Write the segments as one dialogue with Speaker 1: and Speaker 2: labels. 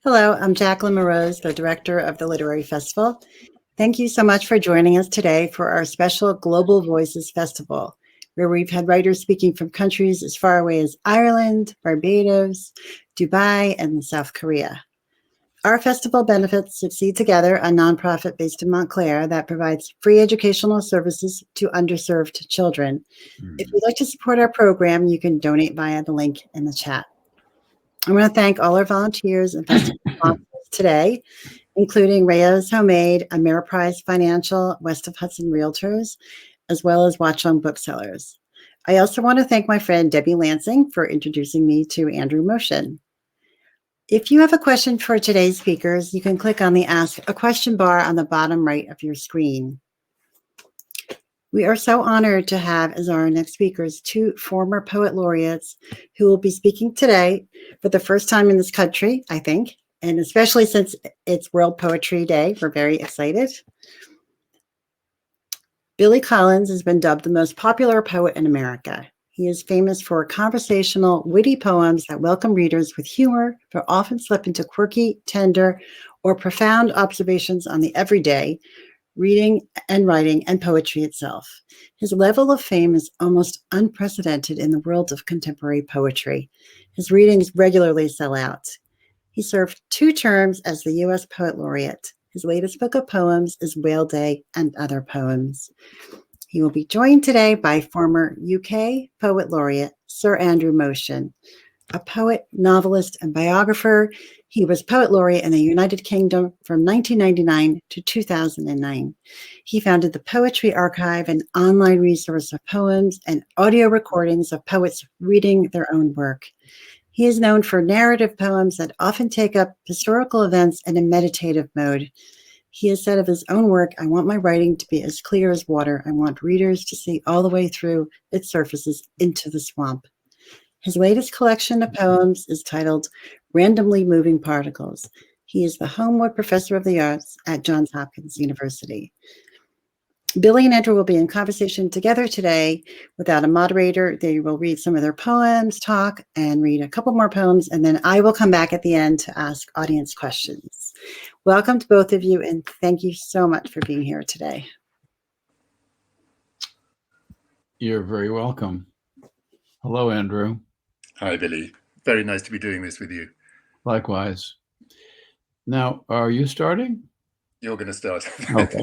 Speaker 1: Hello, I'm Jacqueline Morose, the director of the Literary Festival. Thank you so much for joining us today for our special Global Voices Festival, where we've had writers speaking from countries as far away as Ireland, Barbados, Dubai, and South Korea. Our festival benefits Succeed Together, a nonprofit based in Montclair that provides free educational services to underserved children. If you'd like to support our program, you can donate via the link in the chat. I want to thank all our volunteers and festival sponsors today, including Rayo's Homemade, Ameriprise Financial, West of Hudson Realtors, as well as Watchung Booksellers. I also want to thank my friend Debbie Lansing for introducing me to Andrew Motion. If you have a question for today's speakers, you can click on the Ask a Question bar on the bottom right of your screen. We are so honored to have as our next speakers two former poet laureates who will be speaking today for the first time in this country, I think, and especially since it's World Poetry Day, we're very excited. Billy Collins has been dubbed the most popular poet in America. He is famous for conversational, witty poems that welcome readers with humor, but often slip into quirky, tender, or profound observations on the everyday, reading and writing, and poetry itself. His level of fame is almost unprecedented in the world of contemporary poetry. His readings regularly sell out. He served 2 terms as the U.S. Poet Laureate. His latest book of poems is Whale Day and Other Poems. He will be joined today by former UK Poet Laureate Sir Andrew Motion, a poet, novelist, and biographer. He was Poet Laureate in the United Kingdom from 1999 to 2009. He founded the Poetry Archive, an online resource of poems and audio recordings of poets reading their own work. He is known for narrative poems that often take up historical events in a meditative mode. He has said of his own work, "I want my writing to be as clear as water. I want readers to see all the way through its surfaces into the swamp." His latest collection of poems is titled Randomly Moving Particles. He is the Homewood Professor of the Arts at Johns Hopkins University. Billy and Andrew will be in conversation together today without a moderator. They will read some of their poems, talk, and read a couple more poems, and then I will come back at the end to ask audience questions. Welcome to both of you, and thank you so much for being here today.
Speaker 2: You're very welcome. Hello, Andrew.
Speaker 3: Hi, Billy. Very nice to be doing this with you.
Speaker 2: Likewise. Now, are you starting?
Speaker 3: You're going to start.
Speaker 2: Okay.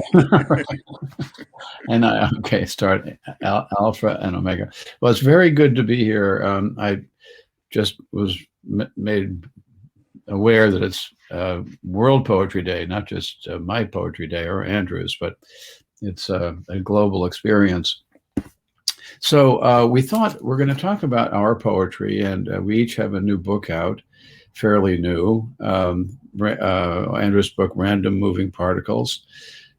Speaker 2: Start Alpha and Omega. Well, it's very good to be here. I just was made aware that it's World Poetry Day, not just my poetry day or Andrew's, but it's a global experience. So we thought we're going to talk about our poetry, and we each have a new book out, fairly new. Andrew's book, Random Moving Particles,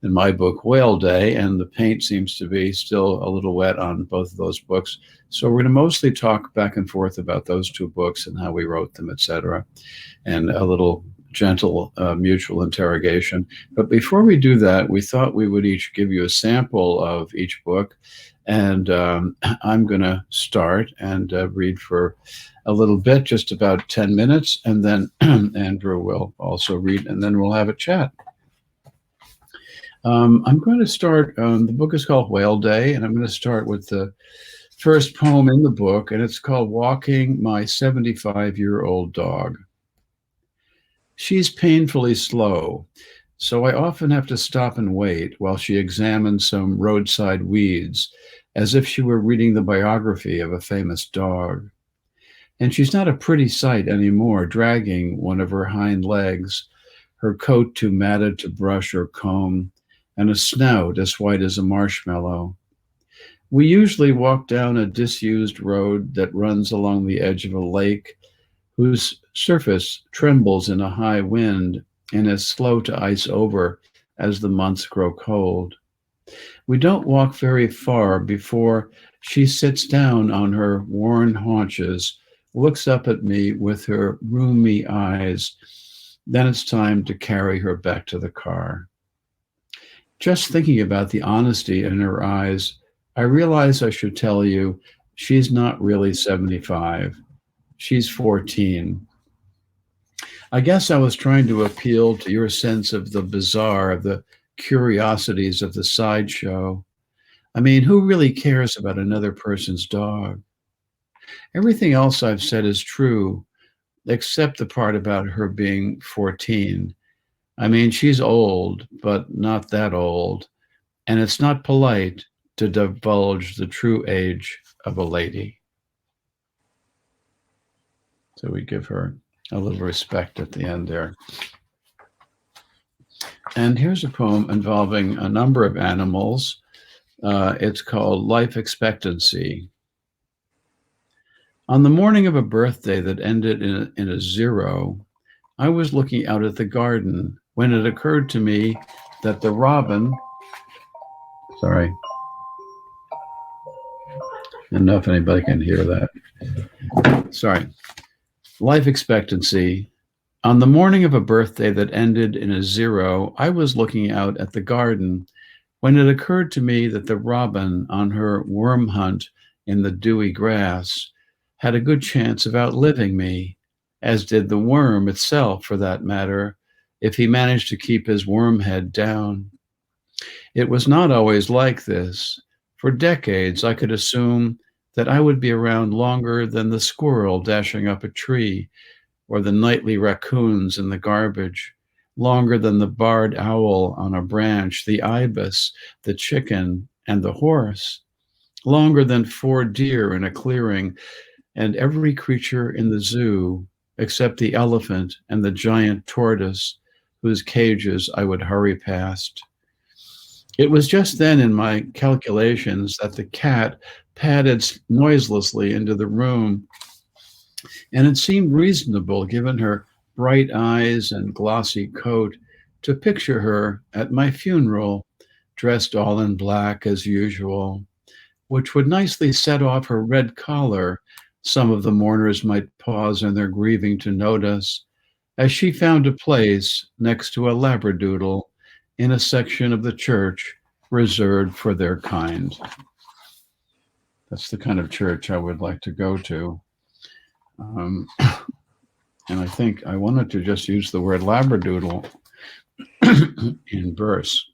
Speaker 2: and my book, Whale Day, and the paint seems to be still a little wet on both of those books. So we're going to mostly talk back and forth about those 2 books and how we wrote them, etc., and a little gentle mutual interrogation. But before we do that, we thought we would each give you a sample of each book. And I'm going to start and read for a little bit, just about 10 minutes, and then Andrew will also read, and then we'll have a chat. I'm going to start, the book is called Whale Day, and I'm going to start with the first poem in the book, and it's called Walking My 75-Year-Old Dog. She's painfully slow, so I often have to stop and wait while she examines some roadside weeds, as if she were reading the biography of a famous dog. And she's not a pretty sight anymore, dragging one of her hind legs, her coat too matted to brush or comb, and a snout as white as a marshmallow. We usually walk down a disused road that runs along the edge of a lake, whose surface trembles in a high wind and is slow to ice over as the months grow cold. We don't walk very far before she sits down on her worn haunches, looks up at me with her rheumy eyes. Then it's time to carry her back to the car. Just thinking about the honesty in her eyes, I realize I should tell you she's not really 75. She's 14. I guess I was trying to appeal to your sense of the bizarre, of the curiosities of the sideshow. I mean, who really cares about another person's dog? Everything else I've said is true, except the part about her being 14. I mean, she's old, but not that old. And it's not polite to divulge the true age of a lady. So we give her a little respect at the end there. And here's a poem involving a number of animals. It's called Life Expectancy. On the morning of a birthday that ended in a zero, I was looking out at the garden when it occurred to me that the robin, sorry, I don't know if anybody can hear that. Sorry. Life expectancy. On the morning of a birthday that ended in a zero, I was looking out at the garden when it occurred to me that the robin on her worm hunt in the dewy grass had a good chance of outliving me, as did the worm itself, for that matter, if he managed to keep his worm head down. It was not always like this. For decades, I could assume that I would be around longer than the squirrel dashing up a tree, or the nightly raccoons in the garbage, longer than the barred owl on a branch, the ibis, the chicken, and the horse, longer than 4 deer in a clearing, and every creature in the zoo, except the elephant and the giant tortoise, whose cages I would hurry past. It was just then in my calculations that the cat padded noiselessly into the room, and it seemed reasonable, given her bright eyes and glossy coat, to picture her at my funeral, dressed all in black as usual, which would nicely set off her red collar. Some of the mourners might pause in their grieving to notice, as she found a place next to a labradoodle in a section of the church reserved for their kind. That's the kind of church I would like to go to. And I think I wanted to just use the word labradoodle in verse.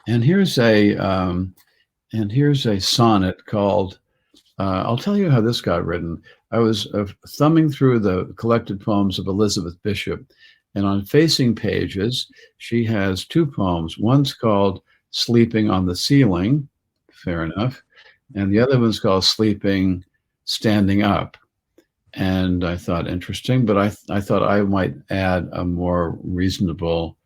Speaker 2: And here's a sonnet called, I'll tell you how this got written. I was thumbing through the collected poems of Elizabeth Bishop, and on facing pages, she has 2 poems. One's called Sleeping on the Ceiling, fair enough, and the other one's called Sleeping Standing Up. And I thought, interesting, but I thought I might add a more reasonable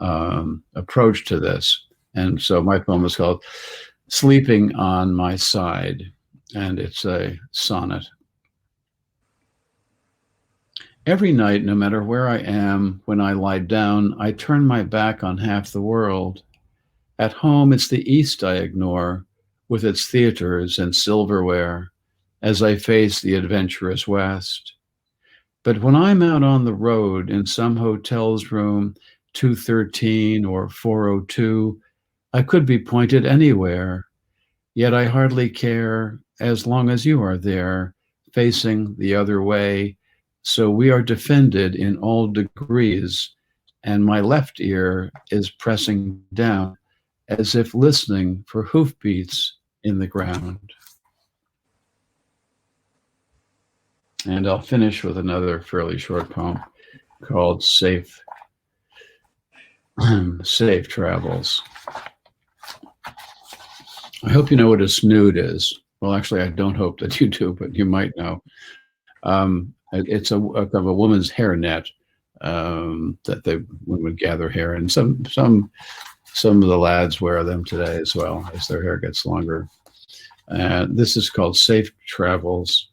Speaker 2: approach to this. And so my poem is called Sleeping on My Side, and it's a sonnet. Every night, no matter where I am, when I lie down, I turn my back on half the world. At home, it's the East I ignore, with its theaters and silverware, as I face the adventurous West. But when I'm out on the road in some hotel's room 213 or 402, I could be pointed anywhere, yet I hardly care as long as you are there, facing the other way. So we are defended in all degrees, and my left ear is pressing down as if listening for hoofbeats in the ground. And I'll finish with another fairly short poem called Safe Travels. I hope you know what a snood is. Well, actually, I don't hope that you do, but you might know. It's a woman's hair net that women would gather hair, and some of the lads wear them today as well as their hair gets longer. This is called Safe Travels.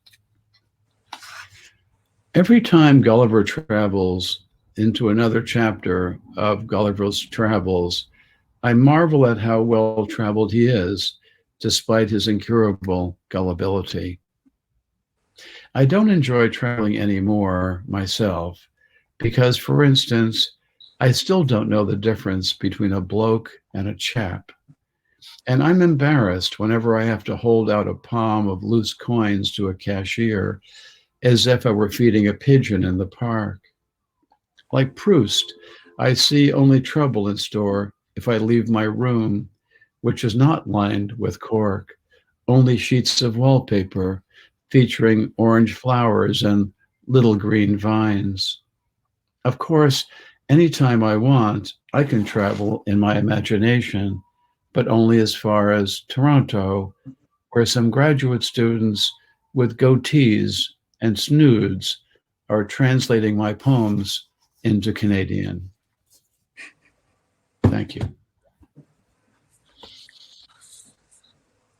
Speaker 2: Every time Gulliver travels into another chapter of Gulliver's Travels, I marvel at how well traveled he is, despite his incurable gullibility. I don't enjoy traveling anymore myself because, for instance, I still don't know the difference between a bloke and a chap. And I'm embarrassed whenever I have to hold out a palm of loose coins to a cashier as if I were feeding a pigeon in the park. Like Proust, I see only trouble in store if I leave my room, which is not lined with cork, only sheets of wallpaper featuring orange flowers and little green vines. Of course, anytime I want, I can travel in my imagination, but only as far as Toronto, where some graduate students with goatees and snoods are translating my poems into Canadian. Thank you.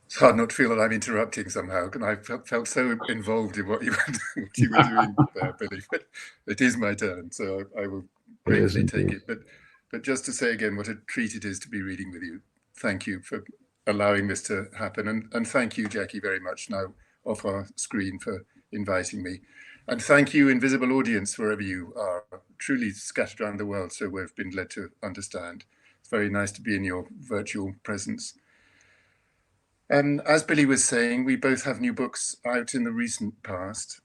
Speaker 3: It's hard not to feel that I'm interrupting somehow, and I felt so involved in what you were doing there, Billy. But it is my turn, so I will gratefully take it. But just to say again what a treat it is to be reading with you. Thank you for allowing this to happen, and thank you, Jackie, very much now off our screen for inviting me. And thank you, invisible audience, wherever you are, truly scattered around the world, so we've been led to understand. It's very nice to be in your virtual presence. And as Billy was saying, we both have new books out in the recent past,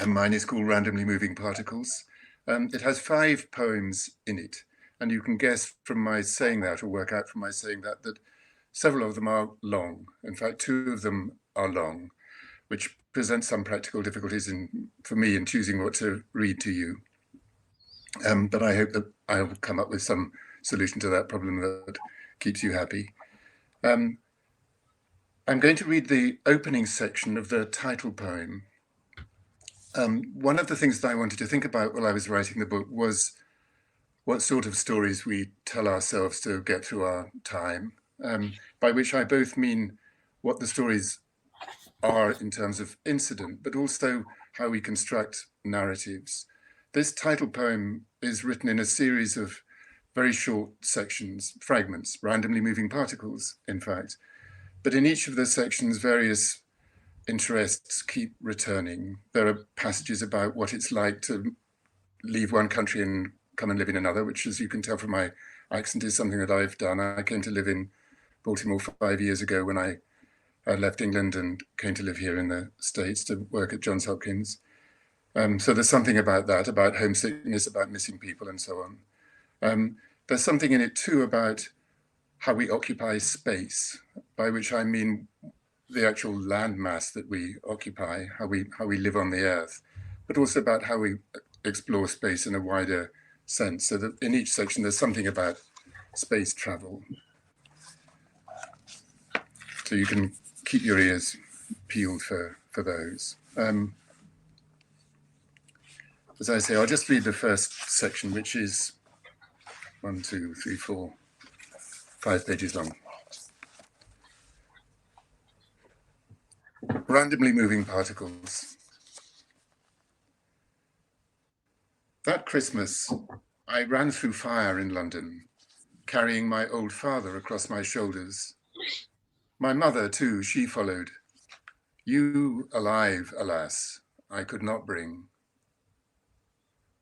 Speaker 3: and mine is called Randomly Moving Particles. It has 5 poems in it, and you can guess from my saying that, or work out from my saying that, that several of them are long. In fact, 2 of them are long, which presents some practical difficulties for me in choosing what to read to you. But I hope that I'll come up with some solution to that problem that keeps you happy. I'm going to read the opening section of the title poem. One of the things that I wanted to think about while I was writing the book was what sort of stories we tell ourselves to get through our time, by which I both mean what the stories are in terms of incident, but also how we construct narratives. This title poem is written in a series of very short sections, fragments, randomly moving particles, in fact. But in each of the sections, various interests keep returning. There are passages about what it's like to leave one country and come and live in another, which, as you can tell from my accent, is something that I've done. I came to live in Baltimore 5 years ago when I left England and came to live here in the States to work at Johns Hopkins. So there's something about that, about homesickness, about missing people and so on. There's something in it too about how we occupy space, by which I mean the actual landmass that we occupy, how we live on the earth, but also about how we explore space in a wider sense. So that in each section, there's something about space travel. So you can keep your ears peeled for those. As I say, I'll just read the first section, which is 1, 2, 3, 4, 5 pages long. Randomly moving particles. That Christmas, I ran through fire in London, carrying my old father across my shoulders. My mother, too, she followed. You alive, alas, I could not bring.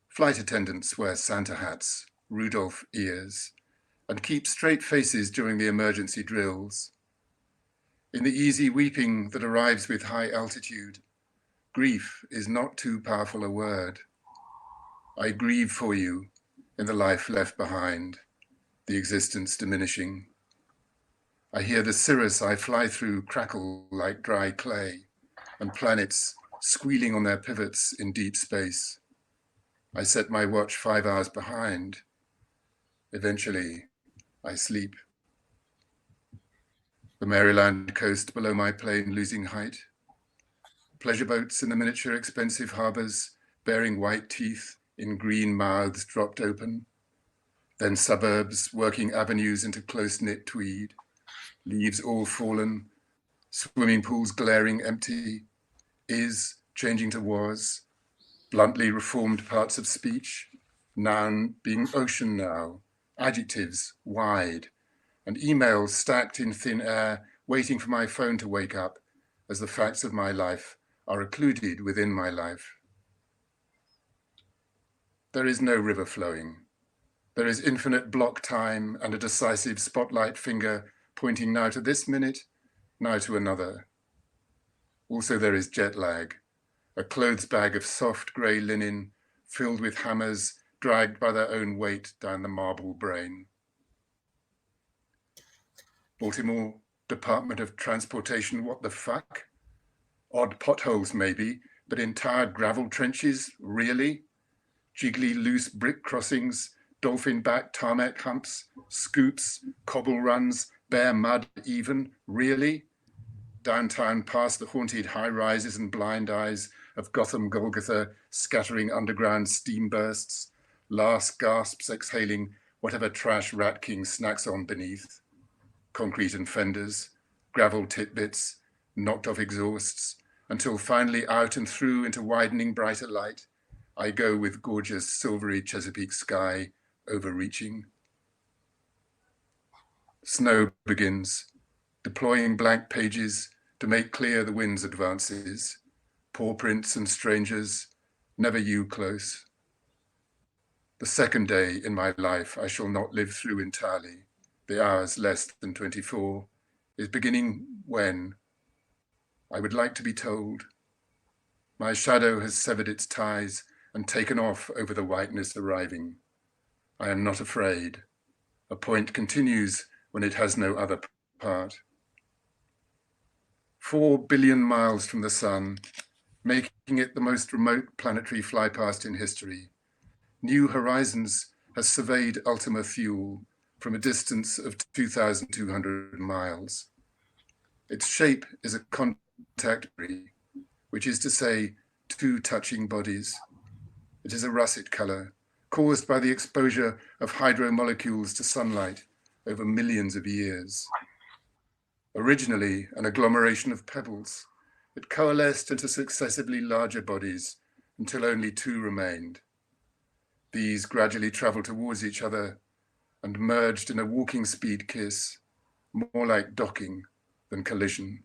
Speaker 3: Flight attendants wear Santa hats, Rudolph ears, and keep straight faces during the emergency drills. In the easy weeping that arrives with high altitude, grief is not too powerful a word. I grieve for you in the life left behind, the existence diminishing. I hear the cirrus I fly through crackle like dry clay, and planets squealing on their pivots in deep space. I set my watch 5 hours behind. Eventually, I sleep. The Maryland coast below my plane losing height. Pleasure boats in the miniature expensive harbors bearing white teeth in green mouths dropped open. Then suburbs working avenues into close-knit tweed. Leaves all fallen. Swimming pools glaring empty. Is changing to was. Bluntly reformed parts of speech. Noun being ocean now. Adjectives wide. And emails stacked in thin air, waiting for my phone to wake up as the facts of my life are occluded within my life. There is no river flowing. There is infinite block time and a decisive spotlight finger pointing now to this minute, now to another. Also there is jet lag, a clothes bag of soft grey linen filled with hammers dragged by their own weight down the marble brain. Baltimore Department of Transportation, what the fuck? Odd potholes maybe, but entire gravel trenches, really? Jiggly loose brick crossings, dolphin back tarmac humps, scoops, cobble runs, bare mud even, really? Downtown past the haunted high rises and blind eyes of Gotham Golgotha, scattering underground steam bursts, last gasps exhaling whatever trash Rat King snacks on beneath. Concrete and fenders, gravel titbits, knocked off exhausts, until finally out and through into widening brighter light, I go with gorgeous silvery Chesapeake sky overreaching. Snow begins, deploying blank pages to make clear the wind's advances, paw prints and strangers, never you close. The second day in my life I shall not live through entirely, the hours less than 24, is beginning when I would like to be told. My shadow has severed its ties and taken off over the whiteness arriving. I am not afraid. A point continues when it has no other part. 4 billion miles from the sun, making it the most remote planetary flypast in history. New Horizons has surveyed Ultima Thule from a distance of 2,200 miles. Its shape is a contact tree, which is to say, two touching bodies. It is a russet color, caused by the exposure of hydromolecules to sunlight over millions of years. Originally an agglomeration of pebbles, it coalesced into successively larger bodies until only two remained. These gradually traveled towards each other and merged in a walking speed kiss, more like docking than collision.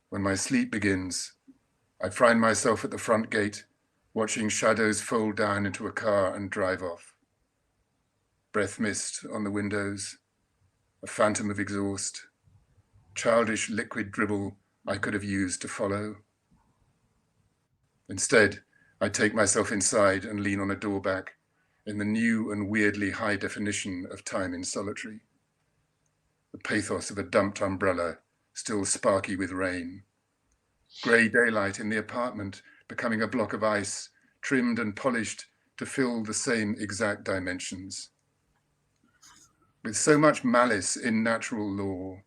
Speaker 3: When my sleep begins, I find myself at the front gate, watching shadows fold down into a car and drive off. Breath mist on the windows, a phantom of exhaust, childish liquid dribble I could have used to follow. Instead, I take myself inside and lean on a doorback in the new and weirdly high definition of time in solitary. The pathos of a dumped umbrella, still sparky with rain. Grey daylight in the apartment becoming a block of ice, trimmed and polished to fill the same exact dimensions. With so much malice in natural law,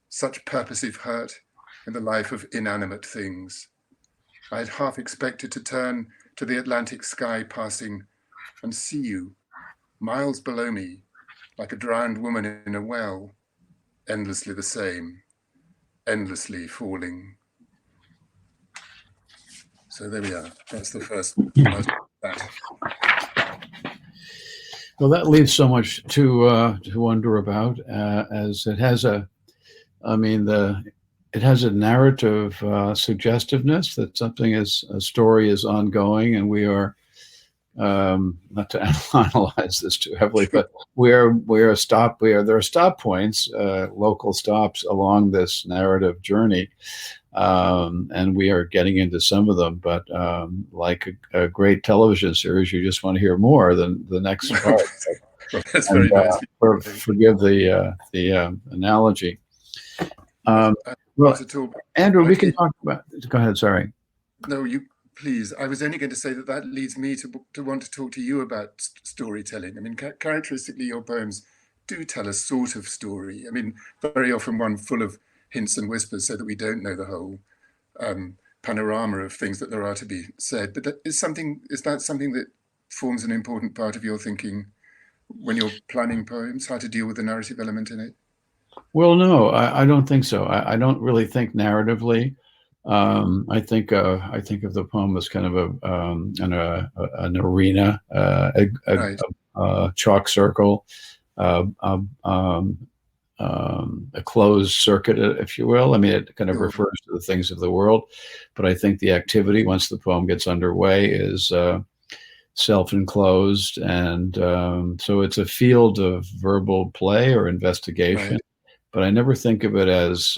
Speaker 3: such purposive hurt in the life of inanimate things, I had half expected to turn to the Atlantic sky passing and see you, miles below me, like a drowned woman in a well, endlessly the same, endlessly falling. So there we are. That's the first part of that.
Speaker 2: Well, that leaves so much to wonder about, as it has a narrative suggestiveness that a story is ongoing, and we are not to analyze this too heavily, but there are stop points, local stops along this narrative journey, and we are getting into some of them. But like a great television series, you just want to hear more than the next part.
Speaker 3: That's very nice.
Speaker 2: Forgive the analogy. Well, Andrew, we can talk about. Go ahead. Sorry.
Speaker 3: No, you please. I was only going to say that leads me to want to talk to you about storytelling. I mean, characteristically, your poems do tell a sort of story. I mean, very often one full of hints and whispers, so that we don't know the whole panorama of things that there are to be said. But is that something that forms an important part of your thinking when you're planning poems? How to deal with the narrative element in it?
Speaker 2: Well, no, I don't think so. I don't really think narratively. I think of the poem as kind of an arena, a chalk circle, a closed circuit, if you will. I mean, it kind of refers to the things of the world, but I think the activity, once the poem gets underway, is self-enclosed, and so it's a field of verbal play or investigation. Right. But I never think of it as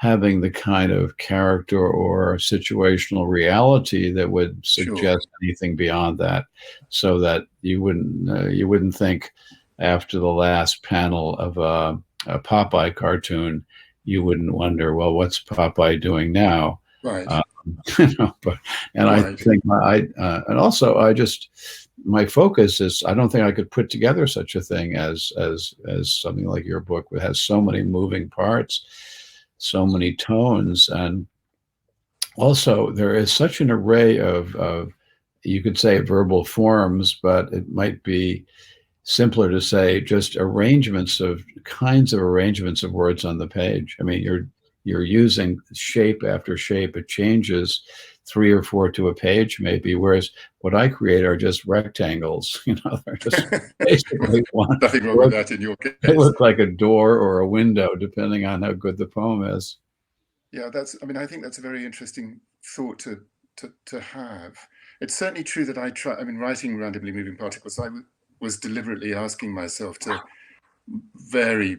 Speaker 2: having the kind of character or situational reality that would suggest anything beyond that, so that you wouldn't think after the last panel of a Popeye cartoon, you wouldn't wonder, well, what's Popeye doing now?
Speaker 3: Right.
Speaker 2: But I think and also my focus is, I don't think I could put together such a thing as something like your book, that has so many moving parts, so many tones, and also there is such an array of you could say verbal forms, but it might be simpler to say just kinds of arrangements of words on the page. I mean, you're using shape after shape. It changes 3 or 4 to a page maybe, whereas what I create are just rectangles. They're just basically one.
Speaker 3: Nothing wrong with that in your case.
Speaker 2: They look like a door or a window, depending on how good the poem is.
Speaker 3: Yeah, I think that's a very interesting thought to have. It's certainly true that writing Randomly Moving Particles, I was deliberately asking myself to vary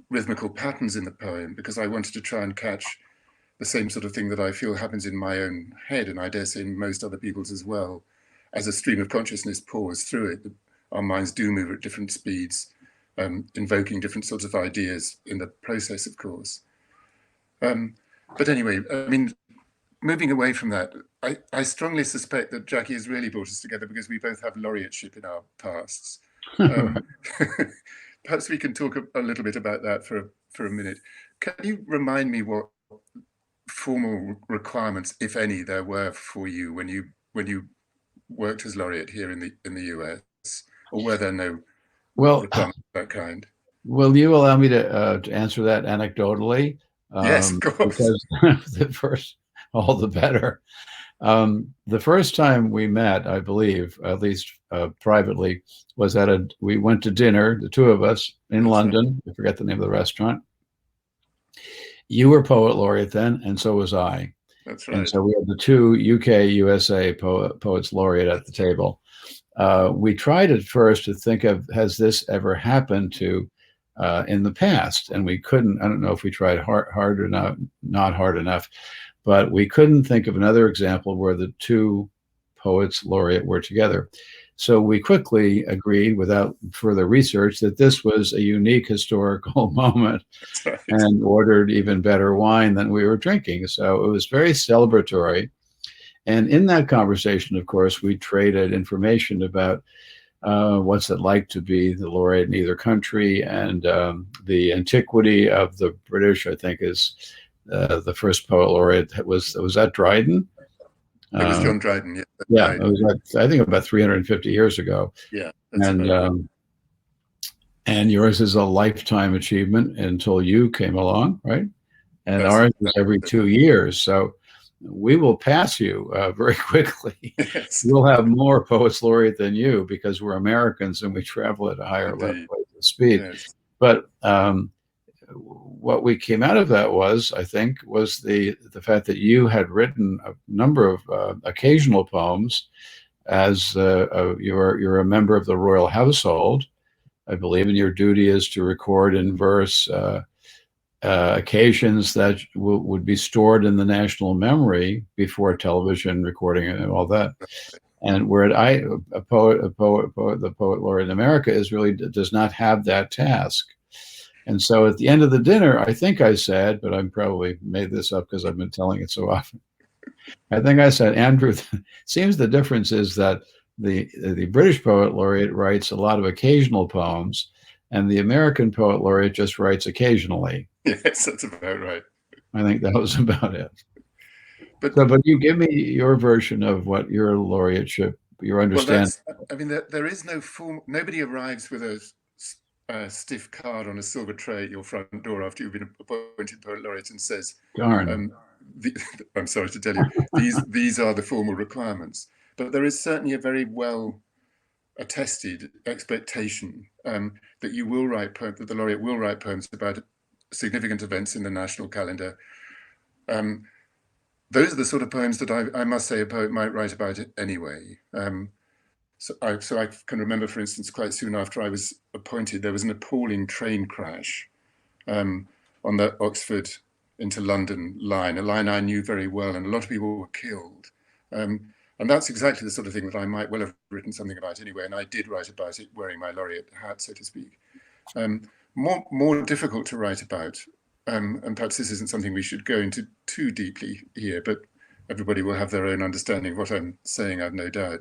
Speaker 3: rhythmical patterns in the poem, because I wanted to try and catch the same sort of thing that I feel happens in my own head, and I dare say in most other people's as well. As a stream of consciousness pours through it, our minds do move at different speeds, invoking different sorts of ideas in the process, of course. But anyway, moving away from that, I strongly suspect that Jackie has really brought us together because we both have laureateship in our pasts. Perhaps we can talk a little bit about that for a minute. Can you remind me what formal requirements, if any, there were for you when you worked as laureate here in the US, or were there no requirements of that kind?
Speaker 2: Will you allow me to answer that anecdotally?
Speaker 3: Yes, of course.
Speaker 2: Because all the better. The first time we met, I believe, at least privately, was we went to dinner, the two of us, in London. I forget the name of the restaurant. You were poet laureate then, and so was I.
Speaker 3: That's right.
Speaker 2: And so we had the two UK, USA poets laureate at the table. We tried at first to think of, has this ever happened to in the past? And we couldn't. I don't know if we tried hard or not hard enough, but we couldn't think of another example where the two poets laureate were together. So we quickly agreed, without further research, that this was a unique historical moment,
Speaker 3: right,
Speaker 2: and ordered even better wine than we were drinking. So it was very celebratory. And in that conversation, of course, we traded information about what's it like to be the laureate in either country, and the antiquity of the British, I think, is the first poet laureate was that Dryden?
Speaker 3: It was John Dryden, yeah.
Speaker 2: Yeah, it was, I think, about 350 years ago.
Speaker 3: Yeah,
Speaker 2: and yours is a lifetime achievement until you came along, right? And ours is every 2 years. So we will pass you very quickly.
Speaker 3: Yes.
Speaker 2: We'll have more poets laureate than you, because we're Americans and we travel at a higher level of speed.
Speaker 3: Yes.
Speaker 2: But what we came out of that was, I think, was the fact that you had written a number of occasional poems, as you're a member of the royal household, I believe, and your duty is to record in verse occasions that would be stored in the national memory before television recording and all that. And where the poet laureate in America does not have that task. And so at the end of the dinner, I think I said, but I probably made this up because I've been telling it so often. I think I said, Andrew, seems the difference is that the British poet laureate writes a lot of occasional poems, and the American poet laureate just writes occasionally.
Speaker 3: Yes, that's about right.
Speaker 2: I think that was about it.
Speaker 3: But
Speaker 2: you give me your version of what your laureateship, your understanding.
Speaker 3: Well, there is no form. Nobody arrives with a stiff card on a silver tray at your front door after you've been appointed poet laureate and says,
Speaker 2: "Darn."
Speaker 3: I'm sorry to tell you, these are the formal requirements. But there is certainly a very well attested expectation that you will write poems, that the laureate will write poems about significant events in the national calendar. Those are the sort of poems that I must say a poet might write about it anyway. So I can remember, for instance, quite soon after I was appointed, there was an appalling train crash on the Oxford into London line, a line I knew very well, and a lot of people were killed. And that's exactly the sort of thing that I might well have written something about anyway, and I did write about it wearing my laureate hat, so to speak. More difficult to write about, and perhaps this isn't something we should go into too deeply here, but everybody will have their own understanding of what I'm saying, I've no doubt.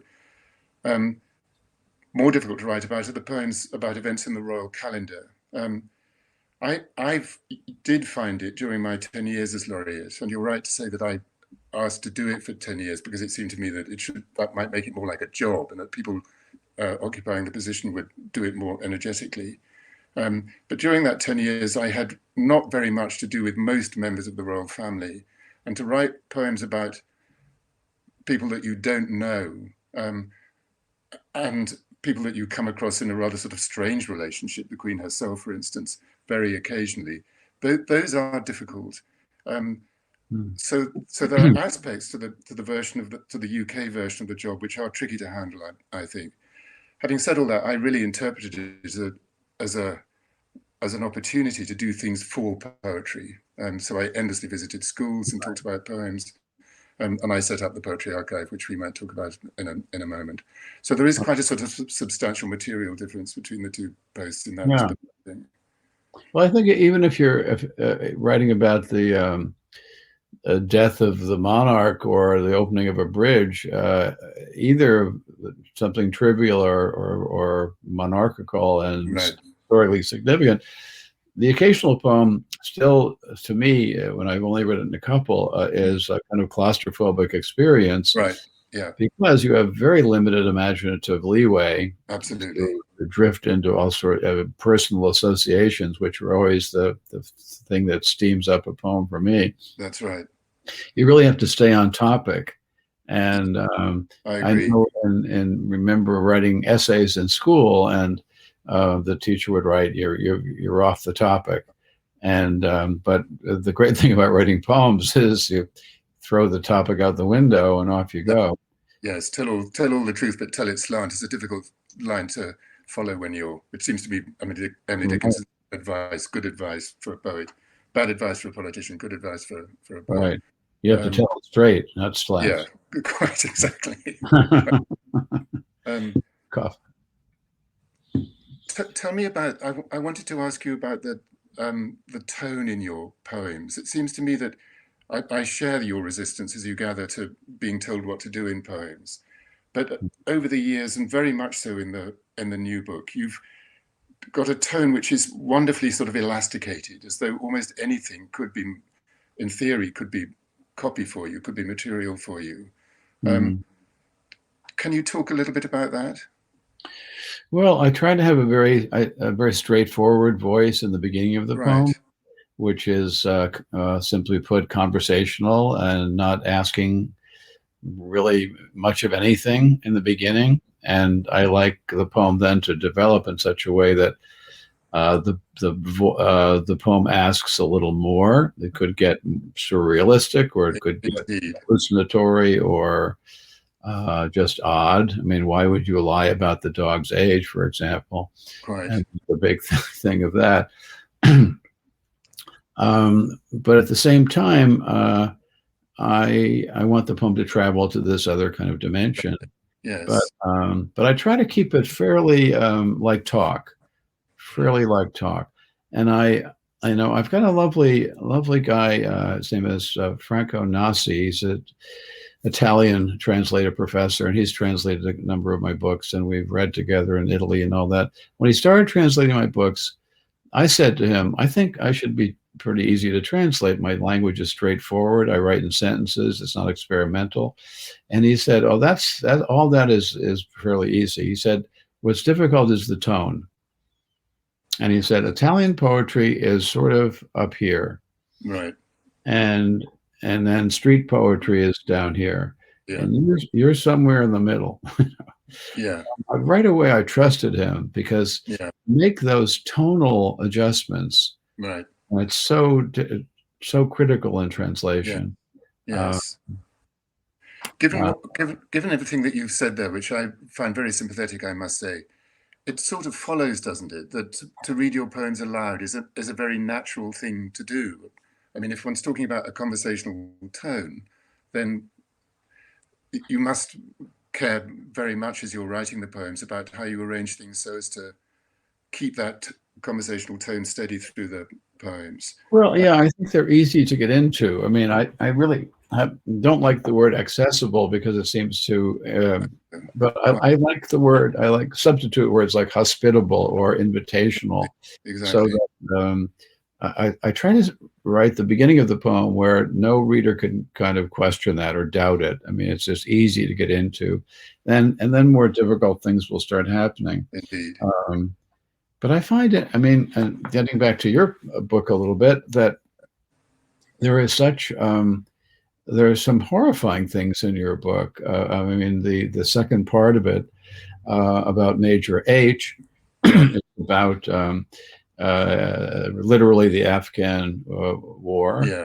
Speaker 3: More difficult to write about are the poems about events in the royal calendar. I did find it during my 10 years as laureate, and you're right to say that I asked to do it for 10 years because it seemed to me that that might make it more like a job, and that people occupying the position would do it more energetically. But during that 10 years, I had not very much to do with most members of the royal family, and to write poems about people that you don't know, and people that you come across in a rather sort of strange relationship, the Queen herself, for instance, very occasionally, those are difficult. So there are aspects to the version of to the UK version of the job which are tricky to handle, I think. Having said all that, I really interpreted it as an opportunity to do things for poetry. So I endlessly visited schools and talked about poems, and I set up the Poetry Archive, which we might talk about in a moment. So there is quite a sort of substantial material difference between the two posts in that respect, I think.
Speaker 2: Well, I think even if you're writing about the death of the monarch or the opening of a bridge, either something trivial or monarchical and historically significant, the occasional poem still, to me, when I've only written a couple, is a kind of claustrophobic experience.
Speaker 3: Right. Yeah.
Speaker 2: Because you have very limited imaginative leeway.
Speaker 3: Absolutely.
Speaker 2: To drift into all sorts of personal associations, which are always the thing that steams up a poem for me.
Speaker 3: That's right.
Speaker 2: You really have to stay on topic. And
Speaker 3: I
Speaker 2: know and remember writing essays in school, and the teacher would write, you're off the topic. And but the great thing about writing poems is you throw the topic out the window and off you go.
Speaker 3: Yes, tell all the truth, but tell it slant. It's a difficult line to follow when it seems to be Emily Dickinson's advice, good advice for a poet, bad advice for a politician, good advice for a poet.
Speaker 2: Right. You have to tell it straight, not slant.
Speaker 3: Yeah, quite exactly.
Speaker 2: Cough.
Speaker 3: Tell me about, I wanted to ask you about the tone in your poems. It seems to me that I share your resistance, as you gather, to being told what to do in poems. But over the years, and very much so in the new book, you've got a tone which is wonderfully sort of elasticated, as though almost anything could be, in theory, could be copy for you, could be material for you. Can you talk a little bit about that?
Speaker 2: Well, I try to have a very straightforward voice in the beginning of the poem, which is simply put conversational and not asking really much of anything in the beginning. And I like the poem then to develop in such a way that the poem asks a little more. It could get surrealistic, or it could get hallucinatory, or just odd. I mean, why would you lie about the dog's age, for example? And the big thing of that. But at the same time, I want the poem to travel to this other kind of dimension.
Speaker 3: Yes.
Speaker 2: But I try to keep it fairly like talk. And I know I've got a lovely guy. His name is Franco Nassi. He's an Italian translator professor, and he's translated a number of my books, and we've read together in Italy and all that. When he started translating my books, I said to him, I think I should be pretty easy to translate. My language is straightforward. I write in sentences. It's not experimental. And he said, oh, all that is fairly easy. He said, what's difficult is the tone. And he said, Italian poetry is sort of up here.
Speaker 3: Right.
Speaker 2: And then street poetry is down here.
Speaker 3: Yeah.
Speaker 2: And you're somewhere in the middle.
Speaker 3: Yeah.
Speaker 2: Right away, I trusted him, because make those tonal adjustments.
Speaker 3: Right.
Speaker 2: And it's so critical in translation.
Speaker 3: Yes. Given everything that you've said there, which I find very sympathetic, I must say, it sort of follows, doesn't it, that to read your poems aloud is a very natural thing to do. I mean, if one's talking about a conversational tone, then you must care very much as you're writing the poems about how you arrange things so as to keep that conversational tone steady through the poems.
Speaker 2: Well, yeah, I think they're easy to get into. I mean, I really don't like the word accessible because it seems to, but I like the word, I like substitute words like hospitable or invitational.
Speaker 3: Exactly.
Speaker 2: So that I try to write the beginning of the poem where no reader can kind of question that or doubt it. I mean, it's just easy to get into. And then more difficult things will start happening.
Speaker 3: Indeed.
Speaker 2: But I find it, I mean, and getting back to your book a little bit, that there is such, there are some horrifying things in your book. I mean, the second part of it about Major H is about literally the Afghan war.
Speaker 3: Yeah.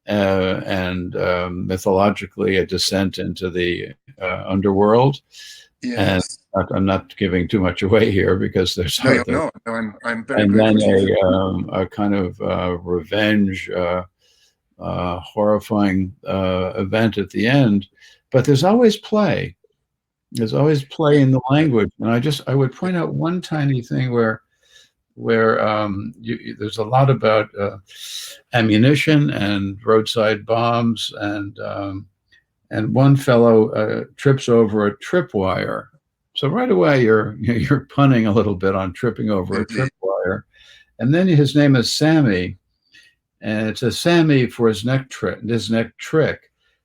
Speaker 2: And mythologically a descent into the underworld.
Speaker 3: Yes.
Speaker 2: And I'm not giving too much away here because there's
Speaker 3: No, no, I'm very
Speaker 2: and
Speaker 3: grateful
Speaker 2: then
Speaker 3: to you.
Speaker 2: a kind of revenge, horrifying event at the end. But there's always play. There's always play in the language, and I would point out one tiny thing where there's a lot about ammunition and roadside bombs, and one fellow trips over a tripwire. So right away you're punning a little bit on tripping over a tripwire, and then his name is Sammy, and it says Sammy for his neck trick,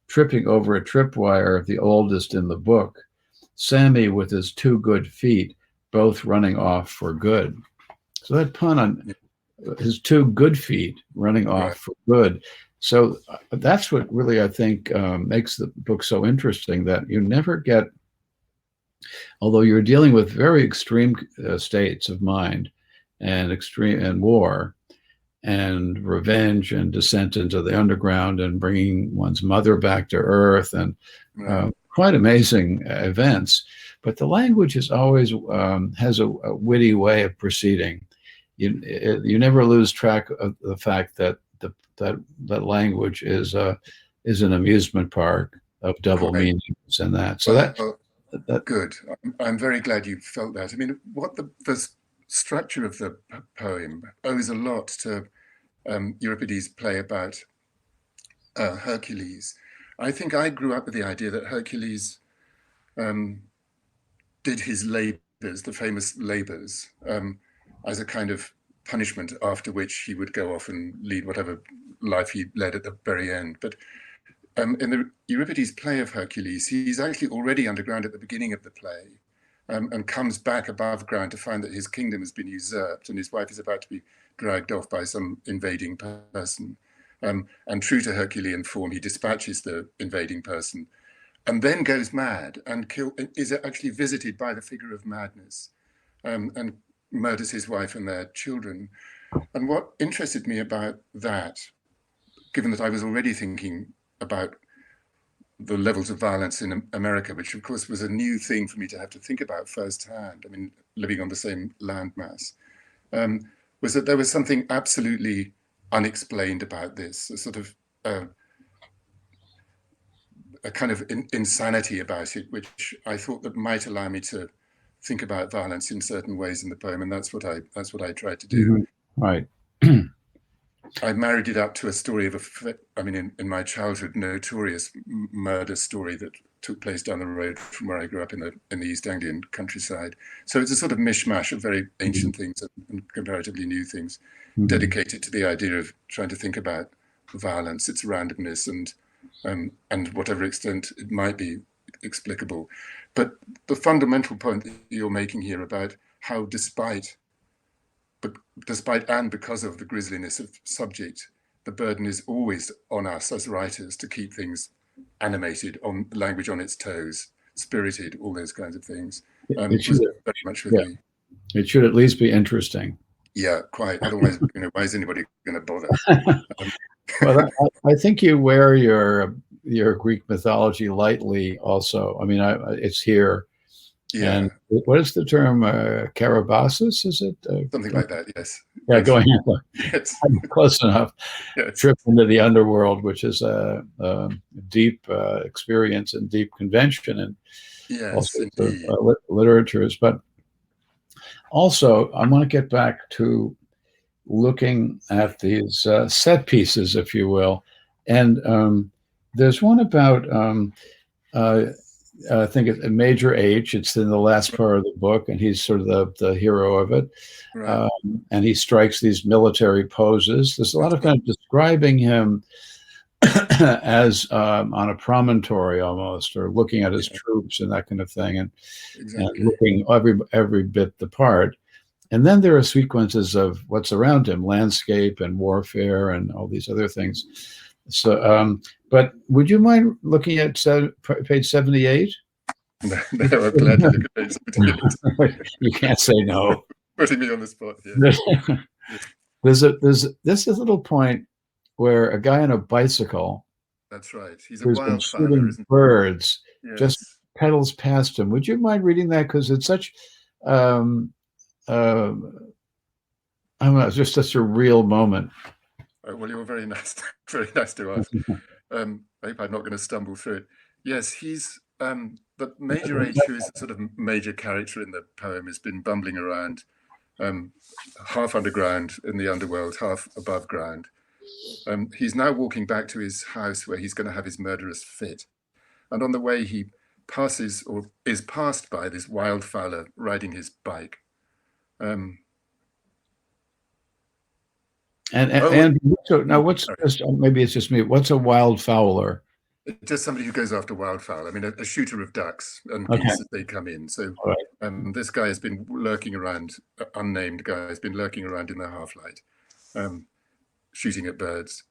Speaker 2: tripping over a tripwire, the oldest in the book. Sammy with his 2 good feet, both running off for good. So that pun on his 2 good feet running off for good. So that's what really, I think, makes the book so interesting, that you never get, although you're dealing with very extreme states of mind and extreme and war and revenge and descent into the underground and bringing one's mother back to earth and quite amazing events. But the language is always has a witty way of proceeding. You never lose track of the fact that that language is an amusement park of double meanings and that. So that
Speaker 3: good. I'm very glad you felt that. I mean, what the structure of the poem owes a lot to Euripides' play about Hercules. I think I grew up with the idea that Hercules did his labors, the famous labors, as a kind of punishment, after which he would go off and lead whatever life he led at the very end. But in the Euripides' play of Hercules, he's actually already underground at the beginning of the play, and comes back above ground to find that his kingdom has been usurped and his wife is about to be dragged off by some invading person. And true to Herculean form, he dispatches the invading person and then goes mad and is actually visited by the figure of madness, and murders his wife and their children. And what interested me about that, given that I was already thinking about the levels of violence in America, which of course was a new thing for me to have to think about firsthand, I mean, living on the same landmass, was that there was something absolutely unexplained about this, a sort of a kind of insanity about it, which I thought that might allow me to think about violence in certain ways in the poem, and that's what I tried to do.
Speaker 2: Mm-hmm. Right.
Speaker 3: I married it up to a story of in my childhood, notorious murder story that took place down the road from where I grew up in the East Anglian countryside. So it's a sort of mishmash of very ancient things and comparatively new things, dedicated to the idea of trying to think about violence, its randomness, and whatever extent it might be explicable. But the fundamental point that you're making here about how despite and because of the grisliness of subject, the burden is always on us as writers to keep things animated, on language on its toes, spirited, all those kinds of things. It was very much with me.
Speaker 2: It should at least be interesting.
Speaker 3: Yeah, quite. Otherwise, why is anybody going to bother?
Speaker 2: Well, I think you wear your Greek mythology lightly also. I mean, it's here,
Speaker 3: Yeah,
Speaker 2: And what is the term? Carabasis, is it?
Speaker 3: something like that. Yes.
Speaker 2: Yeah,
Speaker 3: Yes.
Speaker 2: going
Speaker 3: Yes.
Speaker 2: close enough.
Speaker 3: Yes.
Speaker 2: Trip into the underworld, which is a deep experience and deep convention and all
Speaker 3: Yes,
Speaker 2: sorts of
Speaker 3: indeed.
Speaker 2: literatures. But also, I want to get back to looking at these set pieces, if you will. And there's one about, uh, I think it's a Major H. It's in the last part of the book, and he's sort of the hero of it.
Speaker 3: Right.
Speaker 2: And he strikes these military poses. There's a lot of kind of describing him as on a promontory almost, or looking at his troops and that kind of thing, and
Speaker 3: Exactly.
Speaker 2: looking every bit the part. And then there are sequences of what's around him, landscape and warfare and all these other things. So, but would you mind looking at page 78?
Speaker 3: No, I'm glad to look at page 78.
Speaker 2: You can't say no.
Speaker 3: Putting me on the spot here.
Speaker 2: There's this little point where a guy on a bicycle,
Speaker 3: That's right. He's a
Speaker 2: who's been
Speaker 3: wildfowler,
Speaker 2: shooting
Speaker 3: isn't
Speaker 2: birds,
Speaker 3: he?
Speaker 2: just
Speaker 3: Yes.
Speaker 2: pedals past him. Would you mind reading that? Because it's such, um, I don't know, it's just such a real moment.
Speaker 3: Well, you're very nice. Very nice to ask. I hope I'm not going to stumble through it. Yes, he's the Major H, who is the sort of major character in the poem, has been bumbling around, half underground in the underworld, half above ground. He's now walking back to his house where he's going to have his murderous fit. And on the way, he passes or is passed by this wildfowler riding his bike.
Speaker 2: And so now, what's just, maybe it's just me. What's a wild fowler?
Speaker 3: Just somebody who goes after wildfowl. I mean, a shooter of ducks and
Speaker 2: Okay.
Speaker 3: geese as they come in. So this guy has been lurking around, unnamed guy has been lurking around in the half-light, shooting at birds.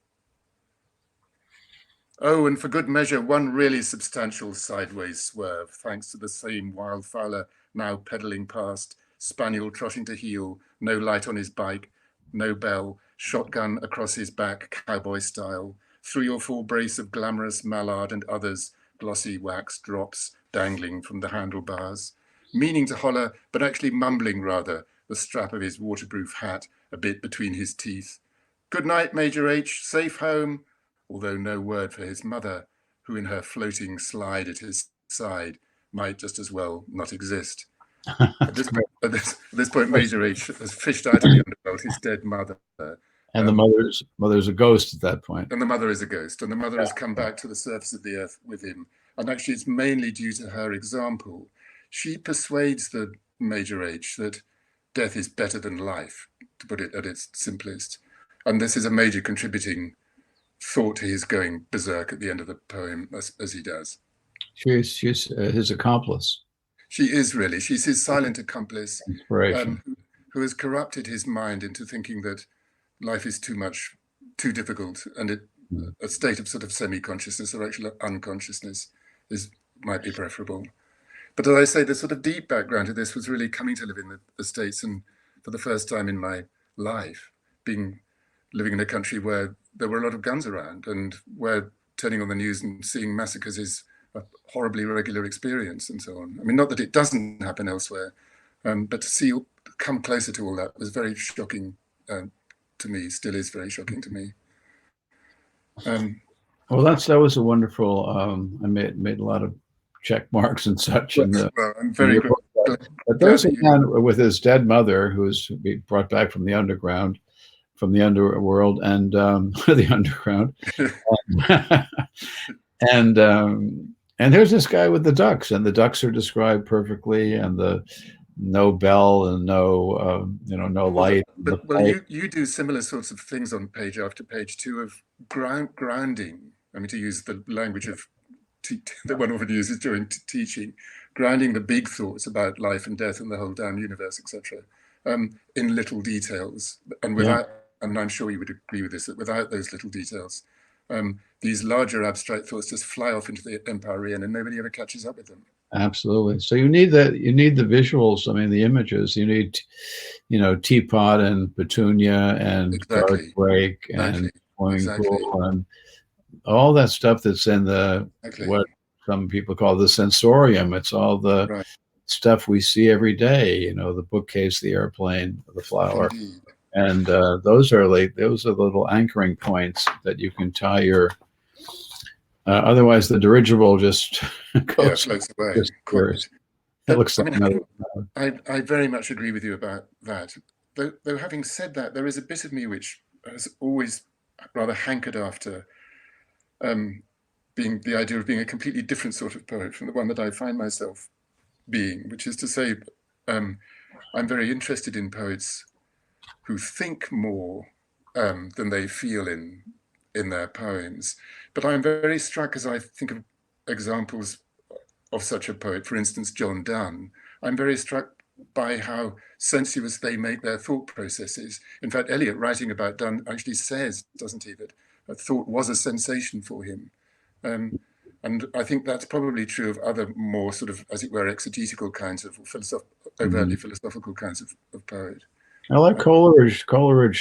Speaker 3: Oh, and for good measure, one really substantial sideways swerve, thanks to the same wildfowler now pedaling past, spaniel trotting to heel, no light on his bike, no bell, shotgun across his back, cowboy style, 3 or 4 brace of glamorous mallard and others, glossy wax drops dangling from the handlebars, meaning to holler, but actually mumbling rather, the strap of his waterproof hat a bit between his teeth. Good night, Major H, safe home, although no word for his mother, who in her floating slide at his side might just as well not exist. At this point, Major H has fished out of the underworld his dead mother.
Speaker 2: And the mother's a ghost at that point.
Speaker 3: And the mother is a ghost, and the mother has come back to the surface of the earth with him. And actually, it's mainly due to her example. She persuades the Major H that death is better than life, to put it at its simplest. And this is a major contributing thought to his going berserk at the end of the poem, as he does.
Speaker 2: She's his accomplice.
Speaker 3: She is really. She's his silent accomplice,
Speaker 2: Inspiration.
Speaker 3: who has corrupted his mind into thinking that life is too difficult, and a state of sort of semi-consciousness or actual unconsciousness might be preferable. But as I say, the sort of deep background to this was really coming to live in the States, and for the first time in my life, living in a country where there were a lot of guns around, and where turning on the news and seeing massacres is a horribly regular experience, and so on. I mean, not that it doesn't happen elsewhere, but to come closer to all that was very shocking to me. Still is very shocking to me.
Speaker 2: Well, that was a wonderful. I made a lot of check marks and such.
Speaker 3: Well, I'm very grateful.
Speaker 2: But there's a man with his dead mother who's been brought back from the underground, from the underworld, and the underground, and there's this guy with the ducks, and the ducks are described perfectly, and the no bell and no no light.
Speaker 3: But you do similar sorts of things on page after page too, of grounding. I mean, to use the language of that one often uses during teaching, grounding the big thoughts about life and death and the whole damn universe, etc., in little details, and without. And I'm sure you would agree with this, that without those little details, these larger abstract thoughts just fly off into the empyrean, and nobody ever catches up with them.
Speaker 2: Absolutely. So you need the visuals. I mean, the images. You need, teapot and petunia and dark break and swimming pool and all that stuff that's in the what some people call the sensorium. It's all the stuff we see every day. You know, the bookcase, the airplane, the flower,
Speaker 3: Indeed.
Speaker 2: and those are the little anchoring points that you can tie your. Otherwise, the dirigible just goes.
Speaker 3: Floats away.
Speaker 2: Disappears.
Speaker 3: Quite.
Speaker 2: It looks
Speaker 3: I
Speaker 2: like
Speaker 3: mean, I very much agree with you about that. Though having said that, there is a bit of me which has always rather hankered after being the idea of being a completely different sort of poet from the one that I find myself being, which is to say, I'm very interested in poets who think more than they feel in their poems. But I'm very struck as I think of examples of such a poet, for instance, John Donne. I'm very struck by how sensuous they make their thought processes. In fact, Eliot, writing about Donne, actually says, doesn't he, that a thought was a sensation for him. And I think that's probably true of other more sort of, as it were, exegetical kinds of overtly philosophical kinds of poet.
Speaker 2: I like Coleridge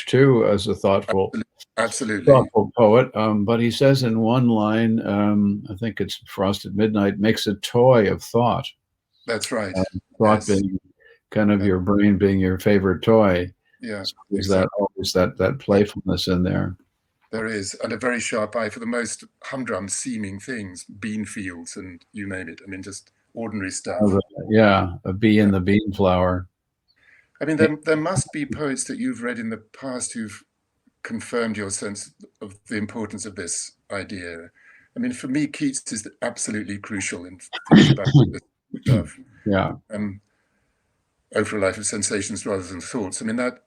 Speaker 2: too, as a thoughtful poet. But he says in one line, I think it's Frosted Midnight, makes a toy of thought.
Speaker 3: That's right.
Speaker 2: Thought being kind of your brain being your favorite toy.
Speaker 3: Yeah.
Speaker 2: So there's that always that playfulness in there.
Speaker 3: There is, and a very sharp eye for the most humdrum seeming things, bean fields and you name it. I mean, just ordinary stuff.
Speaker 2: A bee in the bean flower.
Speaker 3: I mean, there must be poets that you've read in the past who've confirmed your sense of the importance of this idea. I mean, for me, Keats is absolutely crucial in thinking about this stuff.
Speaker 2: Yeah.
Speaker 3: Oh, for a life of sensations rather than thoughts. I mean, that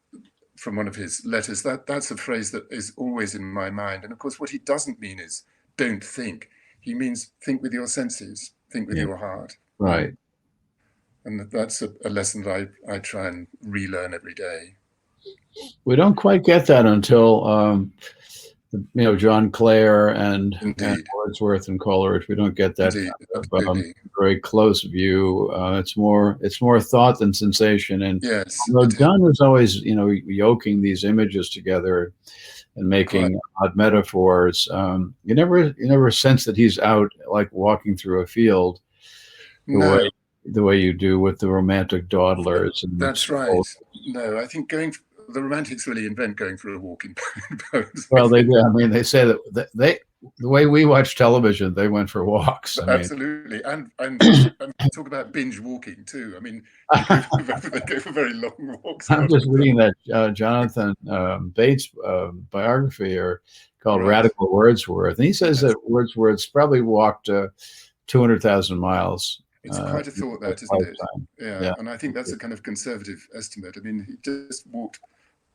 Speaker 3: from one of his letters, that's a phrase that is always in my mind. And of course, what he doesn't mean is don't think. He means think with your senses, think with your heart.
Speaker 2: Right.
Speaker 3: And that's a lesson that I try and relearn every day.
Speaker 2: We don't quite get that until, John Clare and Wordsworth and Coleridge. We don't get that very close view. It's more thought than sensation. And Donne was always, yoking these images together and making odd metaphors. You never sense that he's out like walking through a field. The way you do with the romantic dawdlers. And
Speaker 3: that's right. No, I think the romantics really invent going for a walk in poems.
Speaker 2: Well, they do. I mean, they say that the way we watch television, they went for walks.
Speaker 3: Absolutely. And talk about binge walking too. I mean, they go for very long walks.
Speaker 2: I'm just reading that Jonathan Bates biography called Radical Wordsworth. And he says that Wordsworth's probably walked 200,000 miles.
Speaker 3: It's quite a thought, that, isn't it? Yeah. And I think that's a kind of conservative estimate. I mean, he just walked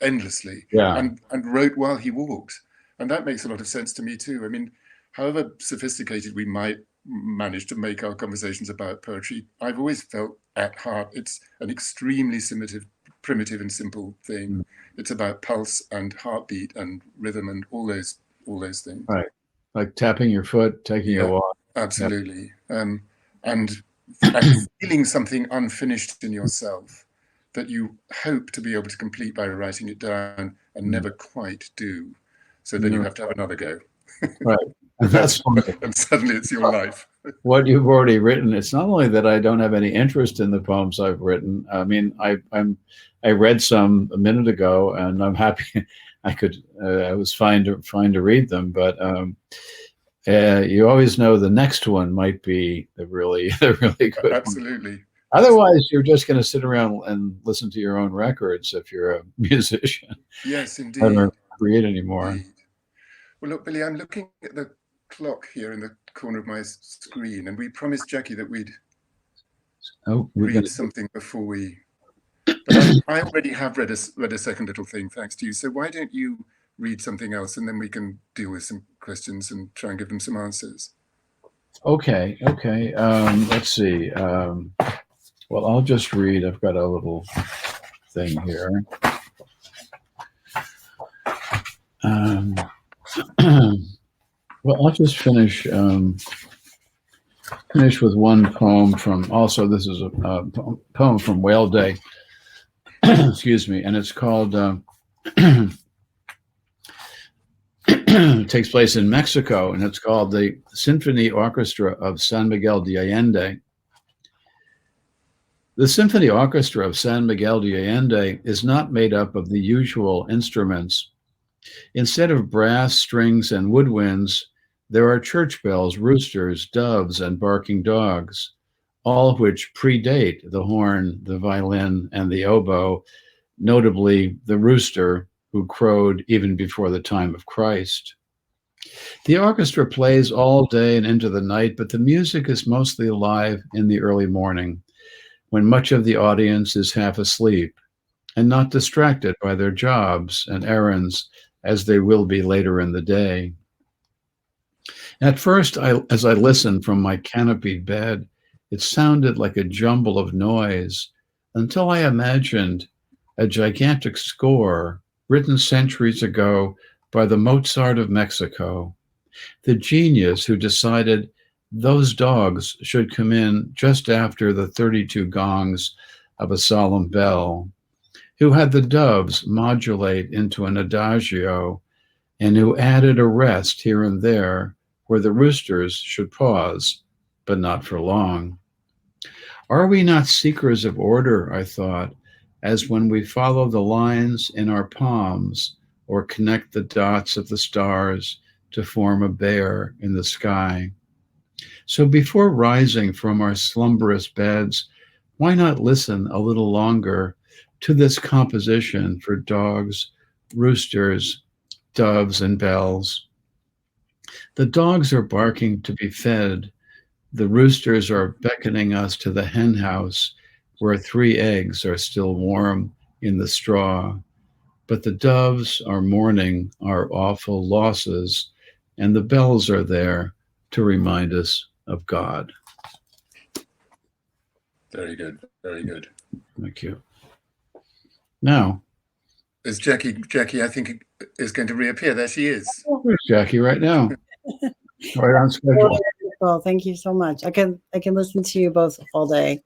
Speaker 3: endlessly and wrote while he walked. And that makes a lot of sense to me too. I mean, however sophisticated we might manage to make our conversations about poetry, I've always felt at heart it's an extremely primitive and simple thing. It's about pulse and heartbeat and rhythm and all those things.
Speaker 2: Right. Like tapping your foot, taking a walk.
Speaker 3: Absolutely. And feeling something unfinished in yourself that you hope to be able to complete by writing it down and never quite do. So then you have to have another go.
Speaker 2: Right. And that's
Speaker 3: and suddenly it's your life.
Speaker 2: What you've already written. It's not only that I don't have any interest in the poems I've written. I mean, I read some a minute ago, and I'm happy. I was fine to read them, but you always know the next one might be the really good.
Speaker 3: Absolutely.
Speaker 2: One. Otherwise, you're just going to sit around and listen to your own records if you're a musician.
Speaker 3: Yes, indeed.
Speaker 2: Never create anymore.
Speaker 3: Indeed. Well, look, Billy, I'm looking at the clock here in the corner of my screen, and we promised Jackie that we'd read something before we. But I already have read a second little thing, thanks to you. So why don't you read something else, and then we can deal with some questions and try and give them some answers.
Speaker 2: Okay. Let's see. Well, I'll just read. I've got a little thing here. Well, I'll just finish with one poem from. Also, this is a poem from Whale Day. Excuse me, and it's called. It takes place in Mexico, and it's called the Symphony Orchestra of San Miguel de Allende. The symphony orchestra of San Miguel de Allende is not made up of the usual instruments. Instead of brass, strings, and woodwinds, there are church bells, roosters, doves, and barking dogs, all of which predate the horn, the violin, and the oboe, notably the rooster, who crowed even before the time of Christ. The orchestra plays all day and into the night, but the music is mostly alive in the early morning, when much of the audience is half asleep and not distracted by their jobs and errands as they will be later in the day. At first, as I listened from my canopied bed, it sounded like a jumble of noise until I imagined a gigantic score written centuries ago by the Mozart of Mexico, the genius who decided those dogs should come in just after the 32 gongs of a solemn bell, who had the doves modulate into an adagio, and who added a rest here and there where the roosters should pause, but not for long. Are we not seekers of order, I thought, as when we follow the lines in our palms or connect the dots of the stars to form a bear in the sky? So before rising from our slumberous beds, why not listen a little longer to this composition for dogs, roosters, doves, and bells? The dogs are barking to be fed. The roosters are beckoning us to the hen house where 3 eggs are still warm in the straw. But the doves are mourning our awful losses, and the bells are there to remind us of God.
Speaker 3: Very good, very good.
Speaker 2: Thank you. Now,
Speaker 3: is Jackie, I think, is going to reappear. There she is.
Speaker 2: Where's Jackie right now? Right on schedule.
Speaker 1: Well, thank you so much. I can listen to you both all day.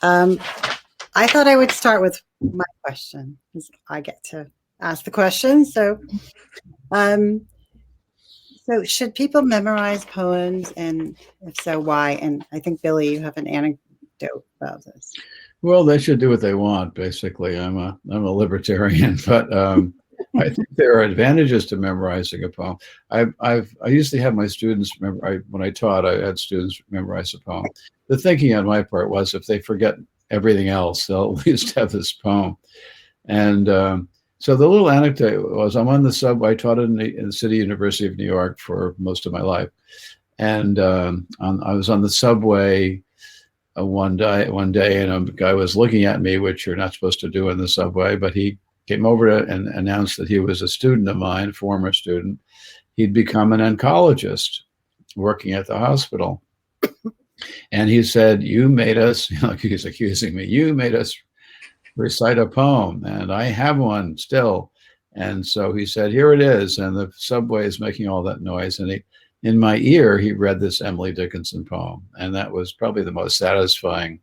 Speaker 1: I thought I would start with my question, because I get to ask the question. So should people memorize poems, and if so, why? And I think, Billy, you have an anecdote about this.
Speaker 2: Well, they should do what they want, basically. I'm a libertarian, but I think there are advantages to memorizing a poem. I usually have my students when I taught, I had students memorize a poem. The thinking on my part was, if they forget everything else, they'll at least have this poem. And so the little anecdote was, I'm on the subway. I taught in the City University of New York for most of my life, and I was on the subway one day, and a guy was looking at me, which you're not supposed to do in the subway, but he came over and announced that he was a student of mine, former student. He'd become an oncologist working at the hospital. And he said, you made us, like he was accusing me, you made us recite a poem, and I have one still. And so he said, here it is. And the subway is making all that noise. And in my ear, he read this Emily Dickinson poem. And that was probably the most satisfying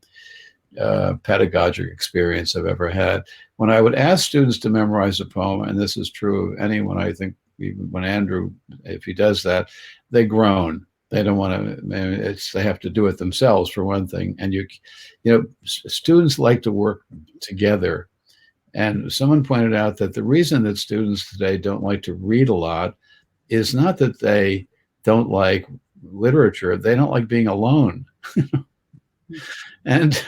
Speaker 2: pedagogic experience I've ever had. When I would ask students to memorize a poem, and this is true of anyone, I think, even when Andrew, if he does that, they groan. They don't want to, they have to do it themselves, for one thing. And students like to work together. And someone pointed out that the reason that students today don't like to read a lot is not that they don't like literature, they don't like being alone. and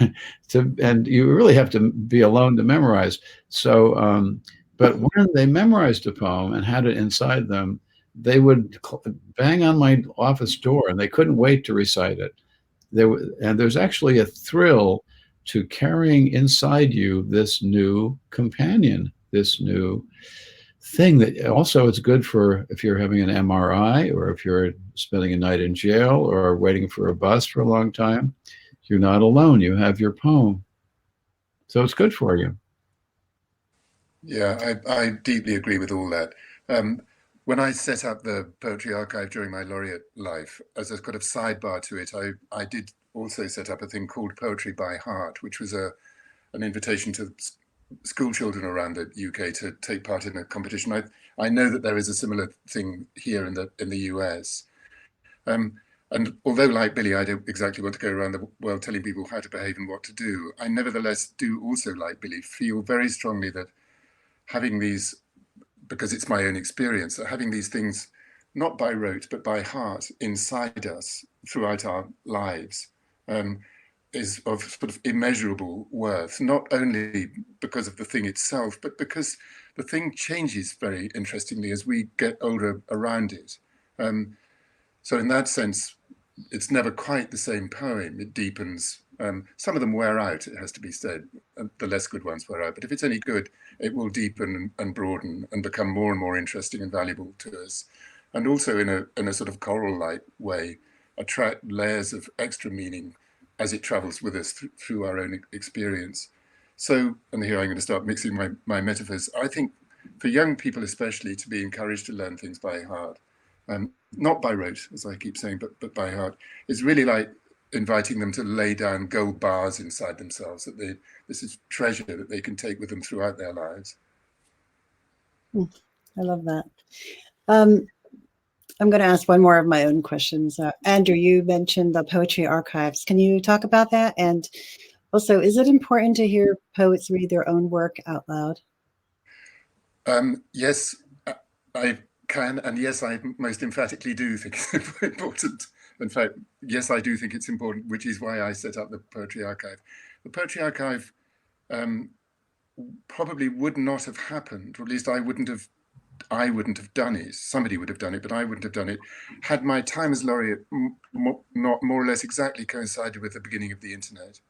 Speaker 2: you really have to be alone to memorize. So, but when they memorized a poem and had it inside them, they would bang on my office door, and they couldn't wait to recite it. And there's actually a thrill to carrying inside you this new companion, this new thing that also is good for if you're having an MRI, or if you're spending a night in jail or waiting for a bus for a long time. You're not alone. You have your poem. So it's good for you.
Speaker 3: Yeah, I deeply agree with all that. When I set up the Poetry Archive during my laureate life, as a kind of sidebar to it, I did also set up a thing called Poetry by Heart, which was an invitation to school children around the UK to take part in a competition. I know that there is a similar thing here in the US. And although, like Billy, I don't exactly want to go around the world telling people how to behave and what to do, I nevertheless do also, like Billy, feel very strongly that having these, because it's my own experience, that having these things not by rote but by heart inside us throughout our lives is of sort of immeasurable worth, not only because of the thing itself, but because the thing changes very interestingly as we get older around it. So in that sense, it's never quite the same poem. It deepens. Some of them wear out, it has to be said. The less good ones wear out. But if it's any good, it will deepen and broaden and become more and more interesting and valuable to us. And also in a sort of choral-like way, attract layers of extra meaning as it travels with us through our own experience. So, and here I'm going to start mixing my metaphors. I think for young people especially, to be encouraged to learn things by heart, not by rote, as I keep saying, but by heart, is really like inviting them to lay down gold bars inside themselves, that this is treasure that they can take with them throughout their lives.
Speaker 1: I love that. I'm going to ask one more of my own questions. Andrew, you mentioned the poetry archives. Can you talk about that? And also, is it important to hear poets read their own work out loud?
Speaker 3: Yes, I can, and yes, I most emphatically do think it's important. In fact, yes, I do think it's important, which is why I set up the Poetry Archive. The Poetry Archive probably would not have happened, or at least I wouldn't have done it. Somebody would have done it, but I wouldn't have done it, had my time as laureate not more or less exactly coincided with the beginning of the internet.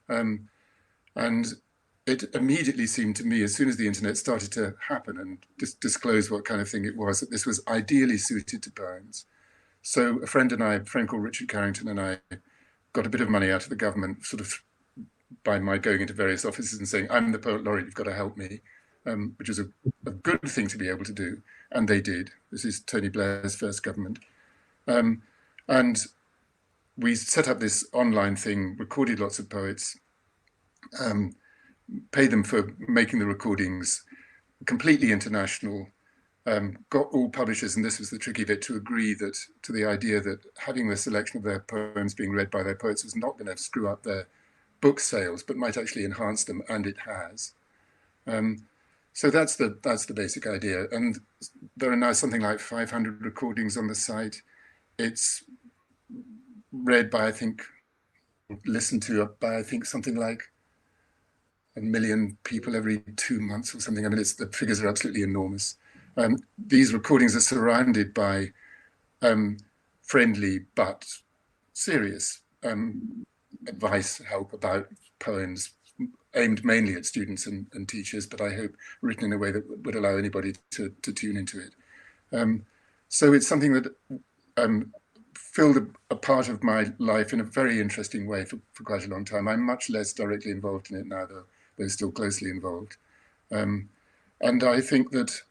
Speaker 3: And it immediately seemed to me, as soon as the internet started to happen and disclose what kind of thing it was, that this was ideally suited to poems. So a friend called Richard Carrington, and I got a bit of money out of the government, sort of by my going into various offices and saying, I'm the poet laureate, you've got to help me, which was a good thing to be able to do. And they did. This is Tony Blair's first government. And we set up this online thing, recorded lots of poets, paid them for making the recordings, completely international, got all publishers, and this was the tricky bit, to agree to the idea that having the selection of their poems being read by their poets was not going to screw up their book sales, but might actually enhance them, and it has. So that's the basic idea. And there are now something like 500 recordings on the site. It's read by, listened to by, something like 1 million people every 2 months or something. I mean, the figures are absolutely enormous. These recordings are surrounded by friendly but serious advice, help about poems, aimed mainly at students and teachers, but I hope written in a way that would allow anybody to tune into it. So it's something that filled a part of my life in a very interesting way for quite a long time. I'm much less directly involved in it now, though still closely involved. And I think that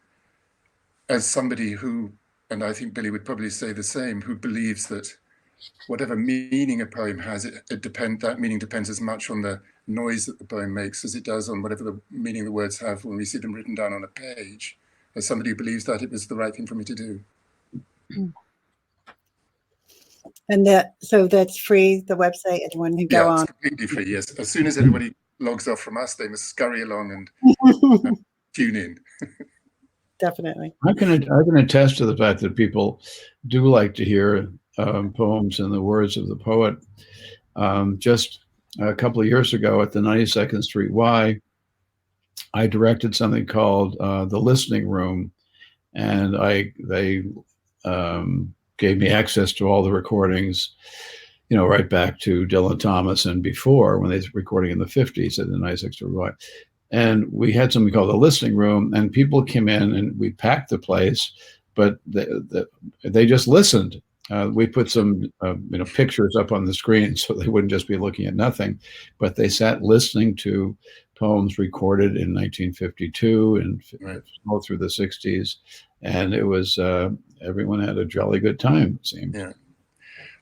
Speaker 3: as somebody who, and I think Billy would probably say the same, who believes that whatever meaning a poem has, that meaning depends as much on the noise that the poem makes as it does on whatever the meaning the words have when we see them written down on a page. As somebody who believes that, it was the right thing for me to do.
Speaker 1: And so that's free, the website, anyone can go on.
Speaker 3: It's completely free, yes. As soon as everybody logs off from us, they must scurry along and tune in.
Speaker 1: Definitely.
Speaker 2: I can attest to the fact that people do like to hear poems and the words of the poet. Just a couple of years ago at the 92nd Street Y, I directed something called The Listening Room, and they gave me access to all the recordings, right back to Dylan Thomas and before, when they were recording in the 50s at the 92nd Street Y. And we had something called the listening room, and people came in and we packed the place, but they just listened. We put some pictures up on the screen so they wouldn't just be looking at nothing, but they sat listening to poems recorded in 1952 and all through the 60s. And it was, everyone had a jolly good time, it seemed.
Speaker 3: Yeah.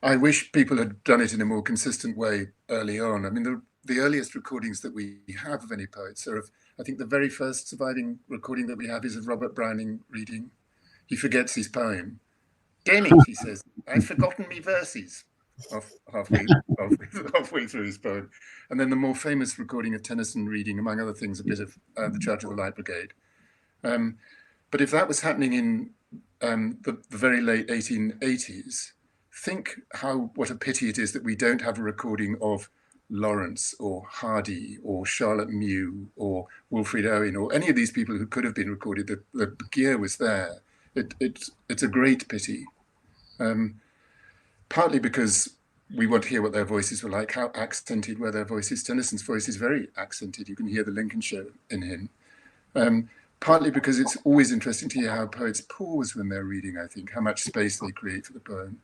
Speaker 3: I wish people had done it in a more consistent way early on. I mean, the earliest recordings that we have of any poets are I think the very first surviving recording that we have is of Robert Browning reading. He forgets his poem. Damn it, he says. I've forgotten me verses. Halfway, halfway through his poem. And then the more famous recording of Tennyson reading, among other things, a bit of The Charge of the Light Brigade. But if that was happening in the very late 1880s, think what a pity it is that we don't have a recording of Lawrence or Hardy or Charlotte Mew or Wilfred Owen or any of these people who could have been recorded. The gear was there. It's a great pity. Partly because we want to hear what their voices were like, how accented were their voices. Tennyson's voice is very accented. You can hear the Lincolnshire in him. Partly because it's always interesting to hear how poets pause when they're reading, I think, how much space they create for the poem.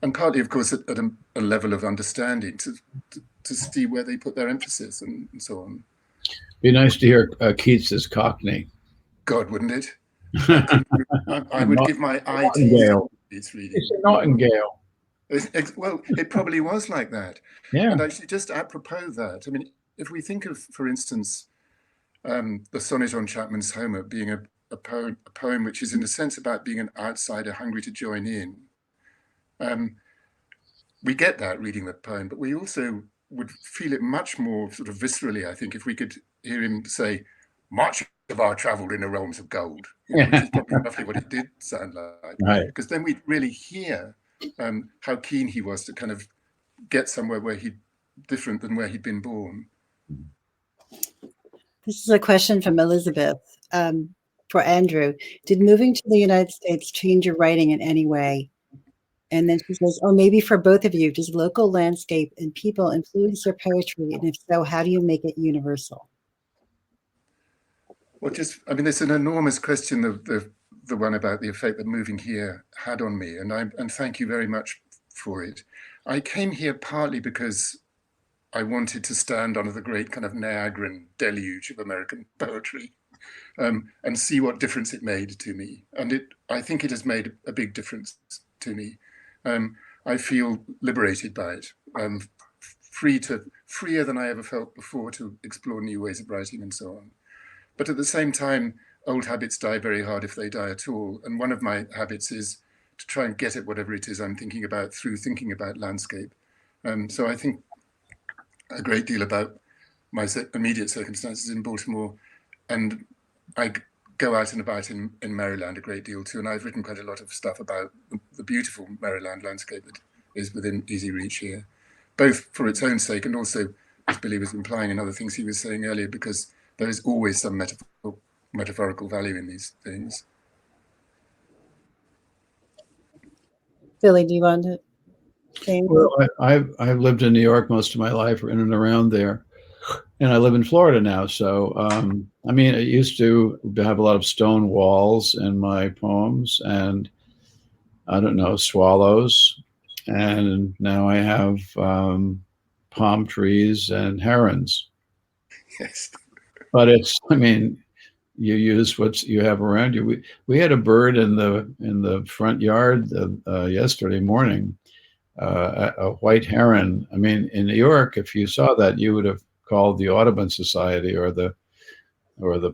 Speaker 3: And partly, of course, at a level of understanding to see where they put their emphasis and so on.
Speaker 2: Be nice to hear Keats's Cockney.
Speaker 3: God, wouldn't it? I would give my eye to Keats reading.
Speaker 2: It's a Nightingale.
Speaker 3: Well, it probably was like that.
Speaker 2: Yeah.
Speaker 3: And actually, just apropos that, I mean, if we think of, for instance, the sonnet on Chapman's Homer being a poem which is in a sense about being an outsider hungry to join in, we get that reading the poem, but we also would feel it much more sort of viscerally, I think, if we could hear him say, "Much of our travel in the realms of gold," which is probably roughly what it did sound like.
Speaker 2: Right.
Speaker 3: Because then we'd really hear how keen he was to kind of get somewhere where he'd different than where he'd been born.
Speaker 1: This is a question from Elizabeth for Andrew. Did moving to the United States change your writing in any way? And then she says, or maybe for both of you, does local landscape and people influence your poetry? And if so, how do you make it universal?
Speaker 3: Well, I mean, it's an enormous question, the one about the effect that moving here had on me. And thank you very much for it. I came here partly because I wanted to stand under the great kind of Niagaran deluge of American poetry and see what difference it made to me. And I think it has made a big difference to me. I feel liberated by it, freer than I ever felt before to explore new ways of writing and so on. But at the same time, old habits die very hard if they die at all. And one of my habits is to try and get at whatever it is I'm thinking about through thinking about landscape. So I think a great deal about my immediate circumstances in Baltimore, and I go out and about in Maryland a great deal too. And I've written quite a lot of stuff about the beautiful Maryland landscape that is within easy reach here, both for its own sake and also, as Billy was implying, and other things he was saying earlier, because there is always some metaphorical value in these things.
Speaker 1: Billy, do you want to say?
Speaker 2: Well, I've lived in New York most of my life, in and around there, and I live in Florida now. So, I mean, I used to have a lot of stone walls in my poems, and I don't know, swallows, and now I have palm trees and herons.
Speaker 3: Yes.
Speaker 2: But I mean, you use what you have around you. We had a bird in the front yard yesterday morning, a white heron. I mean, in New York, if you saw that, you would have called the Audubon Society or the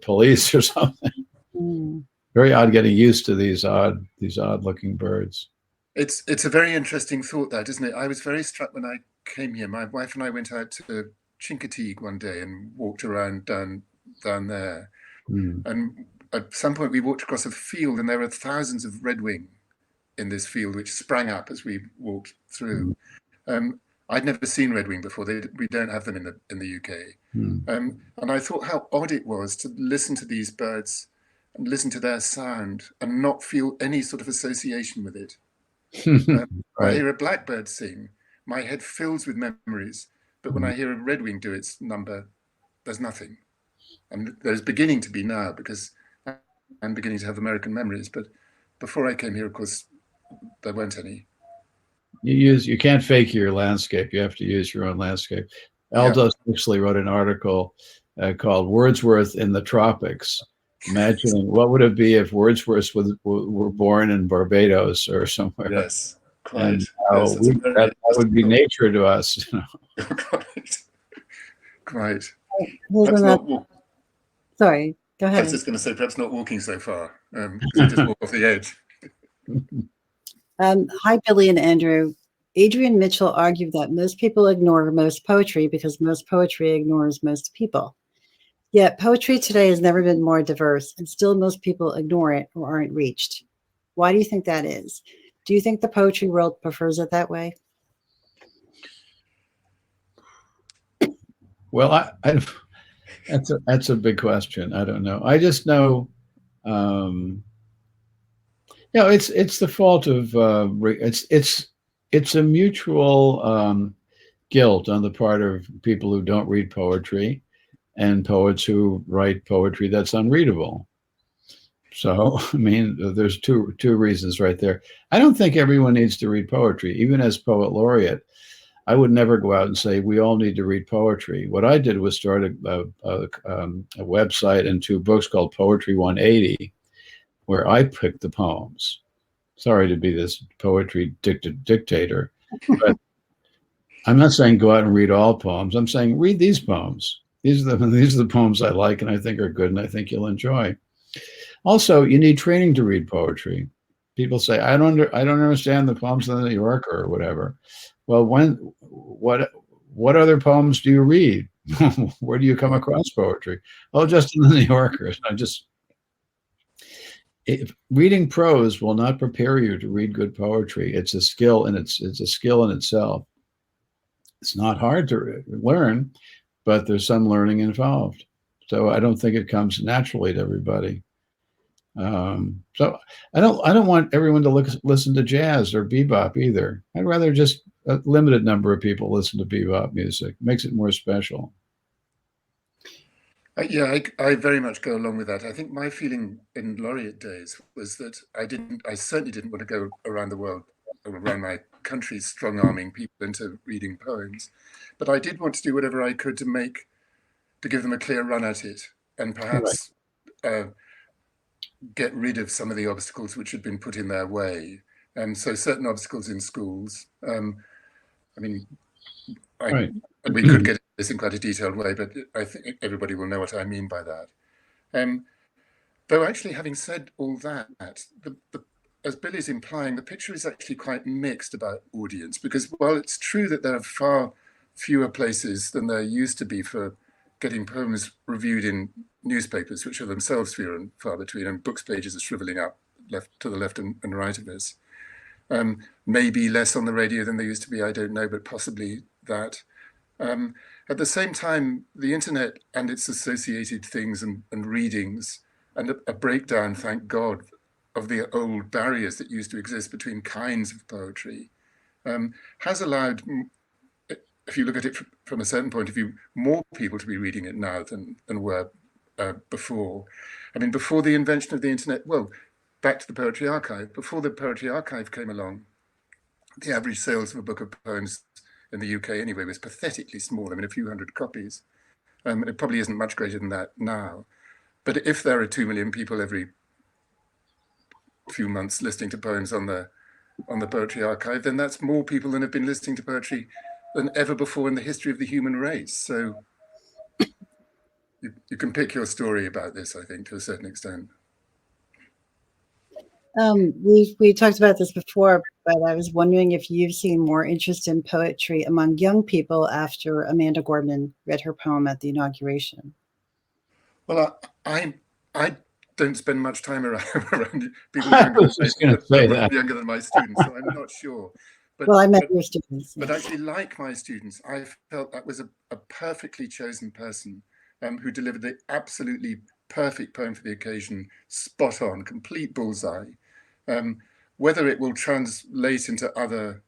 Speaker 2: police or something.
Speaker 1: Mm.
Speaker 2: Very odd getting used to these odd looking birds.
Speaker 3: It's a very interesting thought, that, isn't it? I was very struck when I came here. My wife and I went out to Chincoteague one day and walked around down there.
Speaker 2: Mm.
Speaker 3: And at some point we walked across a field, and there were thousands of redwing in this field, which sprang up as we walked through. I'd never seen redwing before. We don't have them in the UK. And I thought how odd it was to listen to these birds and listen to their sound and not feel any sort of association with it.
Speaker 2: Right.
Speaker 3: I hear a blackbird sing, my head fills with memories. But when I hear a redwing do its number, there's nothing. And there's beginning to be now, because I'm beginning to have American memories. But before I came here, of course, there weren't any.
Speaker 2: You can't fake your landscape. You have to use your own landscape. Aldous Huxley wrote an article called "Wordsworth in the Tropics," imagining what would it be if Wordsworth were born in Barbados or somewhere.
Speaker 3: Yes, quite.
Speaker 2: That would be nature to us. You know?
Speaker 3: Quite.
Speaker 1: Sorry, go ahead.
Speaker 3: I was just going to say, perhaps not walking so far, because you just walk off the edge.
Speaker 1: Hi, Billy and Andrew. Adrian Mitchell argued that most people ignore most poetry because most poetry ignores most people. Yet poetry today has never been more diverse, and still most people ignore it or aren't reached. Why do you think that is? Do you think the poetry world prefers it that way?
Speaker 2: Well, that's a big question. I don't know. I just know, it's the fault of it's a mutual guilt on the part of people who don't read poetry and poets who write poetry that's unreadable. So, I mean, there's two reasons right there. I don't think everyone needs to read poetry, even as poet laureate. I would never go out and say we all need to read poetry. What I did was start a website and two books called Poetry 180, where I picked the poems. Sorry to be this poetry dictator, but I'm not saying go out and read all poems. I'm saying read these poems. These are the poems I like and I think are good and I think you'll enjoy. Also, you need training to read poetry. People say, I don't understand the poems in the New Yorker or whatever. Well, what other poems do you read? Where do you come across poetry? Oh, just in the New Yorker. Reading prose will not prepare you to read good poetry. It's a skill, and it's a skill in itself. It's not hard to learn, but there's some learning involved. So I don't think it comes naturally to everybody. So I don't want everyone to listen to jazz or bebop either. I'd rather just a limited number of people listen to bebop music. It makes it more special.
Speaker 3: Yeah, I very much go along with that. I think my feeling in laureate days was that I certainly didn't want to go around the world, around my country, strong-arming people into reading poems, but I did want to do whatever I could to give them a clear run at it, and perhaps get rid of some of the obstacles which had been put in their way. So certain obstacles in schools. I mean,
Speaker 2: Right.
Speaker 3: we could get this in quite a detailed way, but I think everybody will know what I mean by that. Though actually, having said all that, as Billy's implying, the picture is actually quite mixed about audience, because while it's true that there are far fewer places than there used to be for getting poems reviewed in newspapers, which are themselves fewer and far between, and books pages are shriveling up to the left and right of us. Maybe less on the radio than there used to be, I don't know, but possibly that. At the same time, the internet and its associated things and readings, and a breakdown, thank God, of the old barriers that used to exist between kinds of poetry, has allowed, if you look at it from a certain point of view, more people to be reading it now than were before. I mean, before the invention of the internet, well, back to the Poetry Archive, before the Poetry Archive came along, the average sales of a book of poems in the UK anyway was pathetically small. I mean, a few hundred copies. It probably isn't much greater than that now. But if there are 2 million people every few months listening to poems on the Poetry Archive, then that's more people than have been listening to poetry than ever before in the history of the human race. So you can pick your story about this, I think, to a certain extent.
Speaker 1: We talked about this before, but I was wondering if you've seen more interest in poetry among young people after Amanda Gorman read her poem at the inauguration.
Speaker 3: Well, I don't spend much time around people younger than my students, so I'm not sure. But,
Speaker 1: well, I met your students.
Speaker 3: But actually, like my students, I felt that was a perfectly chosen person who delivered the absolutely perfect poem for the occasion, spot on, complete bullseye. Whether it will translate into other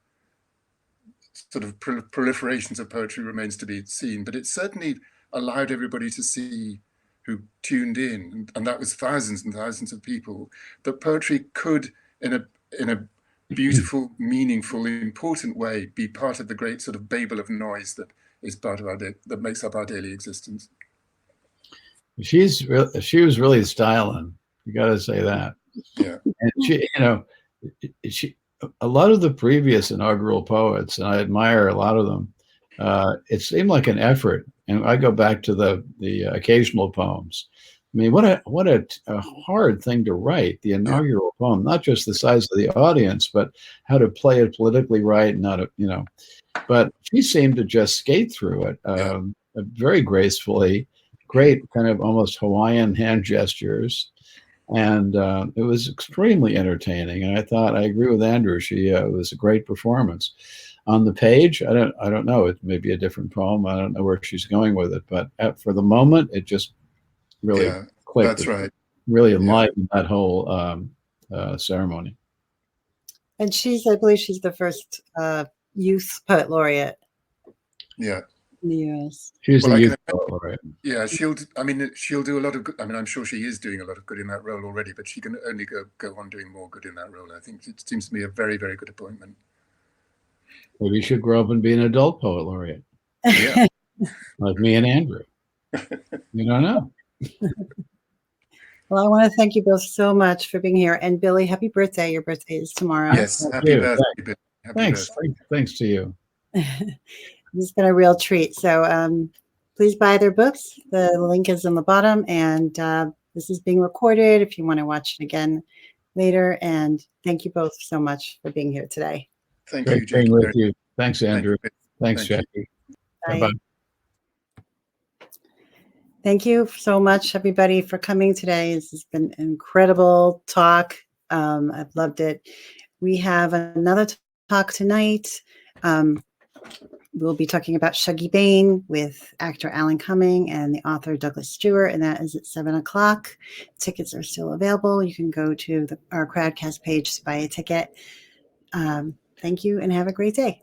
Speaker 3: sort of proliferations of poetry remains to be seen, but it certainly allowed everybody to see who tuned in, and that was thousands and thousands of people, that poetry could, in a beautiful, meaningful, important way, be part of the great sort of babel of noise that is part of that makes up our daily existence.
Speaker 2: She was really styling. You got to say that.
Speaker 3: Yeah.
Speaker 2: And she a lot of the previous inaugural poets, and I admire a lot of them. It seemed like an effort, and I go back to the occasional poems. I mean, what a hard thing to write, the inaugural poem, not just the size of the audience, but how to play it politically right, and how to, but she seemed to just skate through it very gracefully, great kind of almost Hawaiian hand gestures. And it was extremely entertaining. And I agree with Andrew. It was a great performance. On the page, I don't know. It may be a different poem. I don't know where she's going with it. But for the moment, it just really clicked.
Speaker 3: That's right.
Speaker 2: Really enlightened that whole ceremony.
Speaker 1: And I believe she's the first youth poet laureate.
Speaker 3: Yeah.
Speaker 1: In the U.S.
Speaker 2: She's the youth poet laureate.
Speaker 3: Yeah, she'll do a lot of good. I mean, I'm sure she is doing a lot of good in that role already, but she can only go on doing more good in that role. I think it seems to me a very, very good appointment.
Speaker 2: Maybe you should grow up and be an adult poet laureate.
Speaker 3: Yeah.
Speaker 2: Like me and Andrew. You don't know.
Speaker 1: Well, I want to thank you both so much for being here. And Billy, happy birthday. Your birthday is tomorrow.
Speaker 3: Yes, happy birthday, Billy.
Speaker 2: Thanks. Thanks to you.
Speaker 1: It's been a real treat. So please buy their books. The link is in the bottom. And this is being recorded if you want to watch it again later. And thank you both so much for being here today.
Speaker 3: Thank you, Jackie.
Speaker 2: With you. Thanks, Andrew. Thanks, Jackie.
Speaker 1: Bye-bye. Thank you so much, everybody, for coming today. This has been an incredible talk. I've loved it. We have another talk tonight. We'll be talking about Shuggie Bain with actor Alan Cumming and the author Douglas Stewart, and that is at 7:00. Tickets are still available. You can go to our Crowdcast page to buy a ticket. Thank you and have a great day.